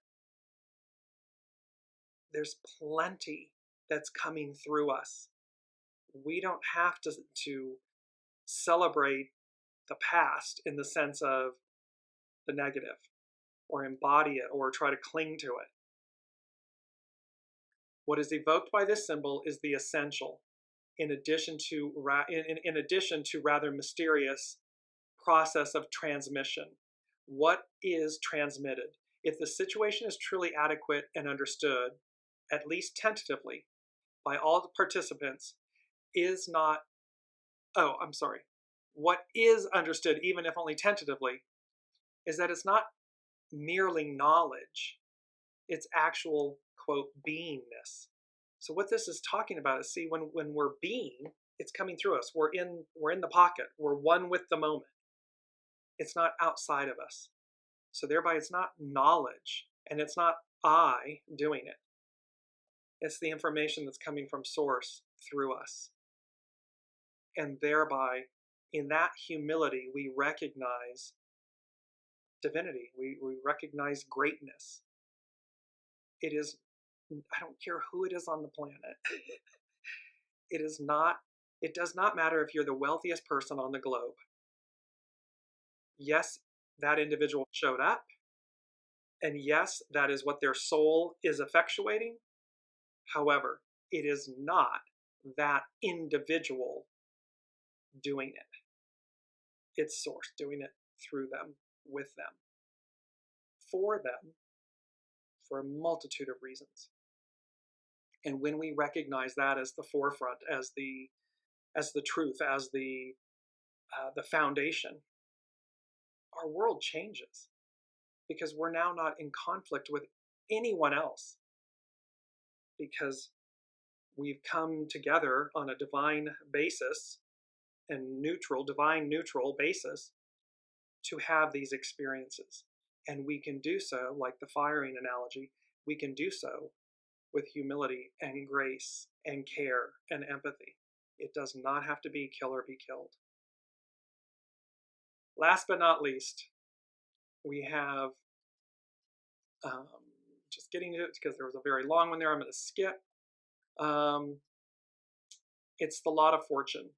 There's plenty that's coming through us. We don't have to celebrate the past in the sense of the negative, or embody it, or try to cling to it. What is evoked by this symbol is the essential, in addition to rather mysterious process of transmission. What is transmitted? If the situation is truly adequate and understood, at least tentatively, by all the participants, what is understood, even if only tentatively, is that it's not merely knowledge, it's actual, quote, beingness. So what this is talking about is, see, when we're being, it's coming through us. We're in the pocket. We're one with the moment. It's not outside of us. So thereby it's not knowledge, and it's not I doing it. It's the information that's coming from source through us. And thereby, in that humility, we recognize divinity. We recognize greatness. It is, I don't care who it is on the planet. It does not matter if you're the wealthiest person on the globe. Yes, that individual showed up. And yes, that is what their soul is effectuating. However, it is not that individual doing it. It's source doing it through them, with them, for a multitude of reasons. And when we recognize that as the forefront, as the truth, as the foundation, our world changes, because we're now not in conflict with anyone else, because we've come together on a divine basis and divine neutral basis to have these experiences. And we can do so, like the firing analogy, we can do so with humility and grace and care and empathy. It does not have to be kill or be killed. Last but not least, we have, just getting to it because there was a very long one there, I'm going to skip. It's the Lot of Fortune.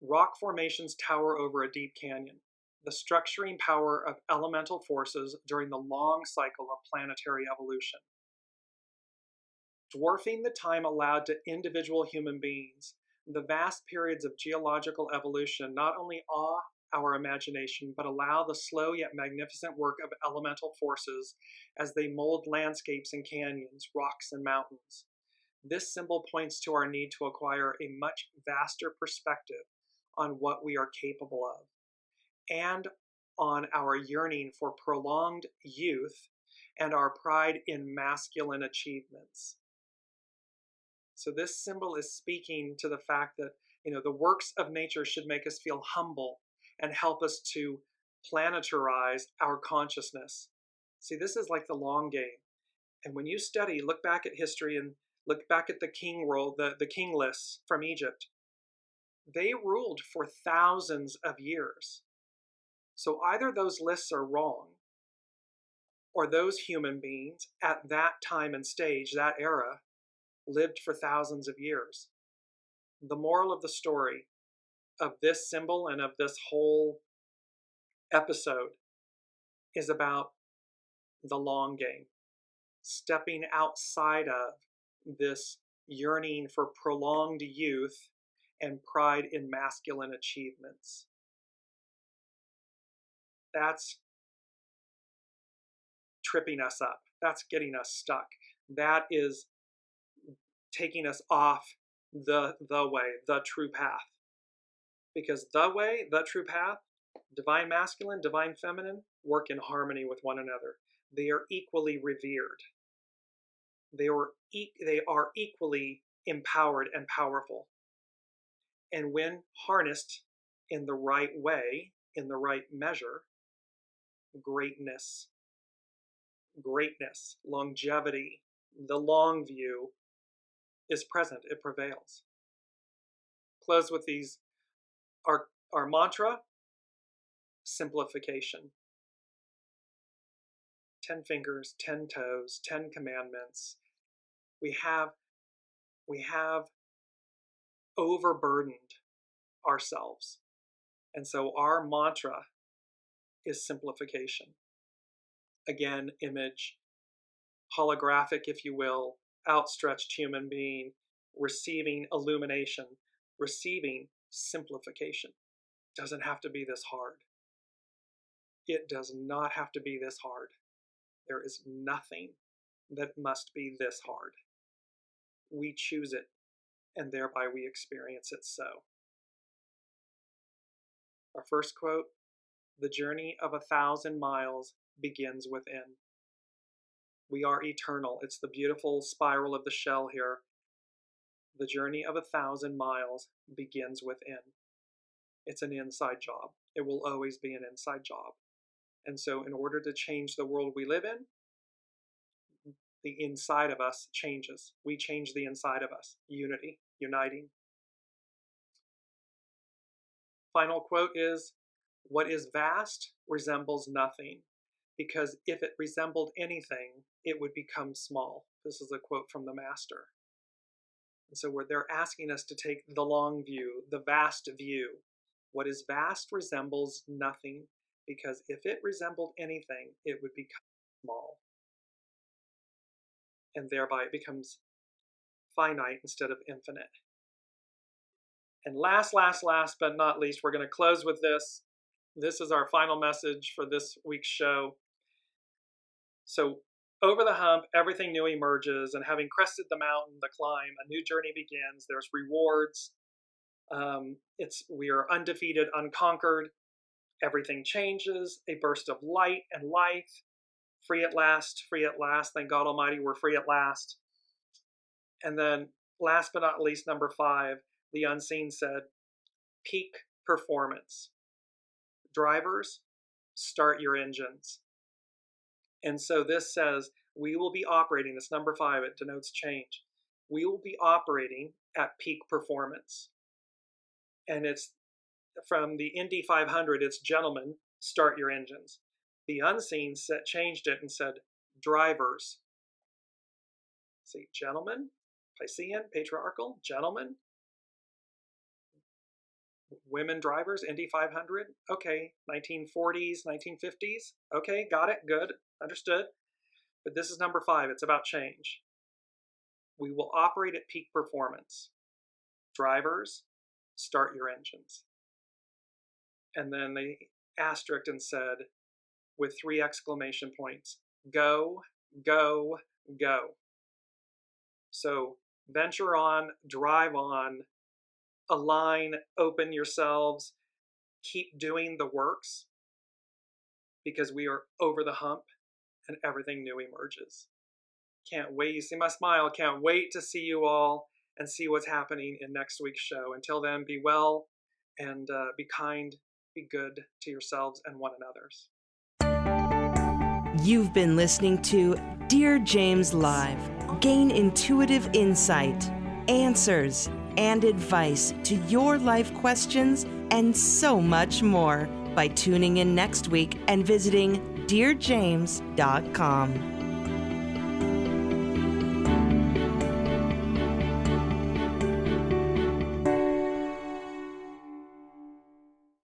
Rock formations tower over a deep canyon, the structuring power of elemental forces during the long cycle of planetary evolution. Dwarfing the time allowed to individual human beings, the vast periods of geological evolution not only awe our imagination, but allow the slow yet magnificent work of elemental forces as they mold landscapes and canyons, rocks and mountains. This symbol points to our need to acquire a much vaster perspective on what we are capable of, and on our yearning for prolonged youth and our pride in masculine achievements. So this symbol is speaking to the fact that, the works of nature should make us feel humble and help us to planetarize our consciousness. See, this is like the long game. And when you study, look back at history and look back at the king world, the king lists from Egypt. They ruled for thousands of years. So either those lists are wrong, or those human beings at that time and stage, that era, lived for thousands of years. The moral of the story of this symbol and of this whole episode is about the long game, stepping outside of this yearning for prolonged youth and pride in masculine achievements. That's tripping us up. That's getting us stuck. That is taking us off the way, the true path. Because the way, the true path, divine masculine, divine feminine, work in harmony with one another. They are equally revered. They are equally empowered and powerful. And when harnessed in the right way, in the right measure, greatness, longevity, the long view is present. It prevails. Close with these. Our mantra, simplification. 10 fingers, 10 toes, 10 commandments. We have overburdened ourselves. And so our mantra is simplification. Again, image, holographic, if you will, outstretched human being, receiving illumination, receiving simplification. It doesn't have to be this hard. It does not have to be this hard. There is nothing that must be this hard. We choose it, and thereby we experience it so. Our first quote, "The journey of 1,000 miles begins within." We are eternal. It's the beautiful spiral of the shell here. The journey of 1,000 miles begins within. It's an inside job. It will always be an inside job. And so in order to change the world we live in, the inside of us changes. We change the inside of us. Unity, uniting. Final quote is, "What is vast resembles nothing, because if it resembled anything, it would become small." This is a quote from the Master. And so where they're asking us to take the long view, the vast view. What is vast resembles nothing, because if it resembled anything, it would become small. And thereby it becomes finite instead of infinite. And last but not least, we're going to close with this. This is our final message for this week's show. So over the hump, everything new emerges, and having crested the mountain, the climb, a new journey begins. There's rewards. We are undefeated, unconquered. Everything changes. A burst of light and life. Free at last, free at last. Thank God Almighty, we're free at last. And then last but not least, number 5, the unseen said, peak performance. Drivers, start your engines. And so this says, we will be operating, this number 5, it denotes change. We will be operating at peak performance. And it's from the Indy 500, it's gentlemen, start your engines. The unseen changed it and said, drivers. See, gentlemen, Piscean, patriarchal, gentlemen. Women drivers, Indy 500. Okay, 1940s, 1950s. Okay, got it, good, understood. But this is number 5, it's about change. We will operate at peak performance. Drivers, start your engines. And then they asterisked and said, with 3 exclamation points, go, go, go. So venture on, drive on, align, open yourselves, keep doing the works, because we are over the hump and everything new emerges. Can't wait, you see my smile, can't wait to see you all and see what's happening in next week's show. Until then, be well and be kind, be good to yourselves and one another's. You've been listening to Dearjames Live. Gain intuitive insight, answers, and advice to your life questions and so much more by tuning in next week and visiting dearjames.com.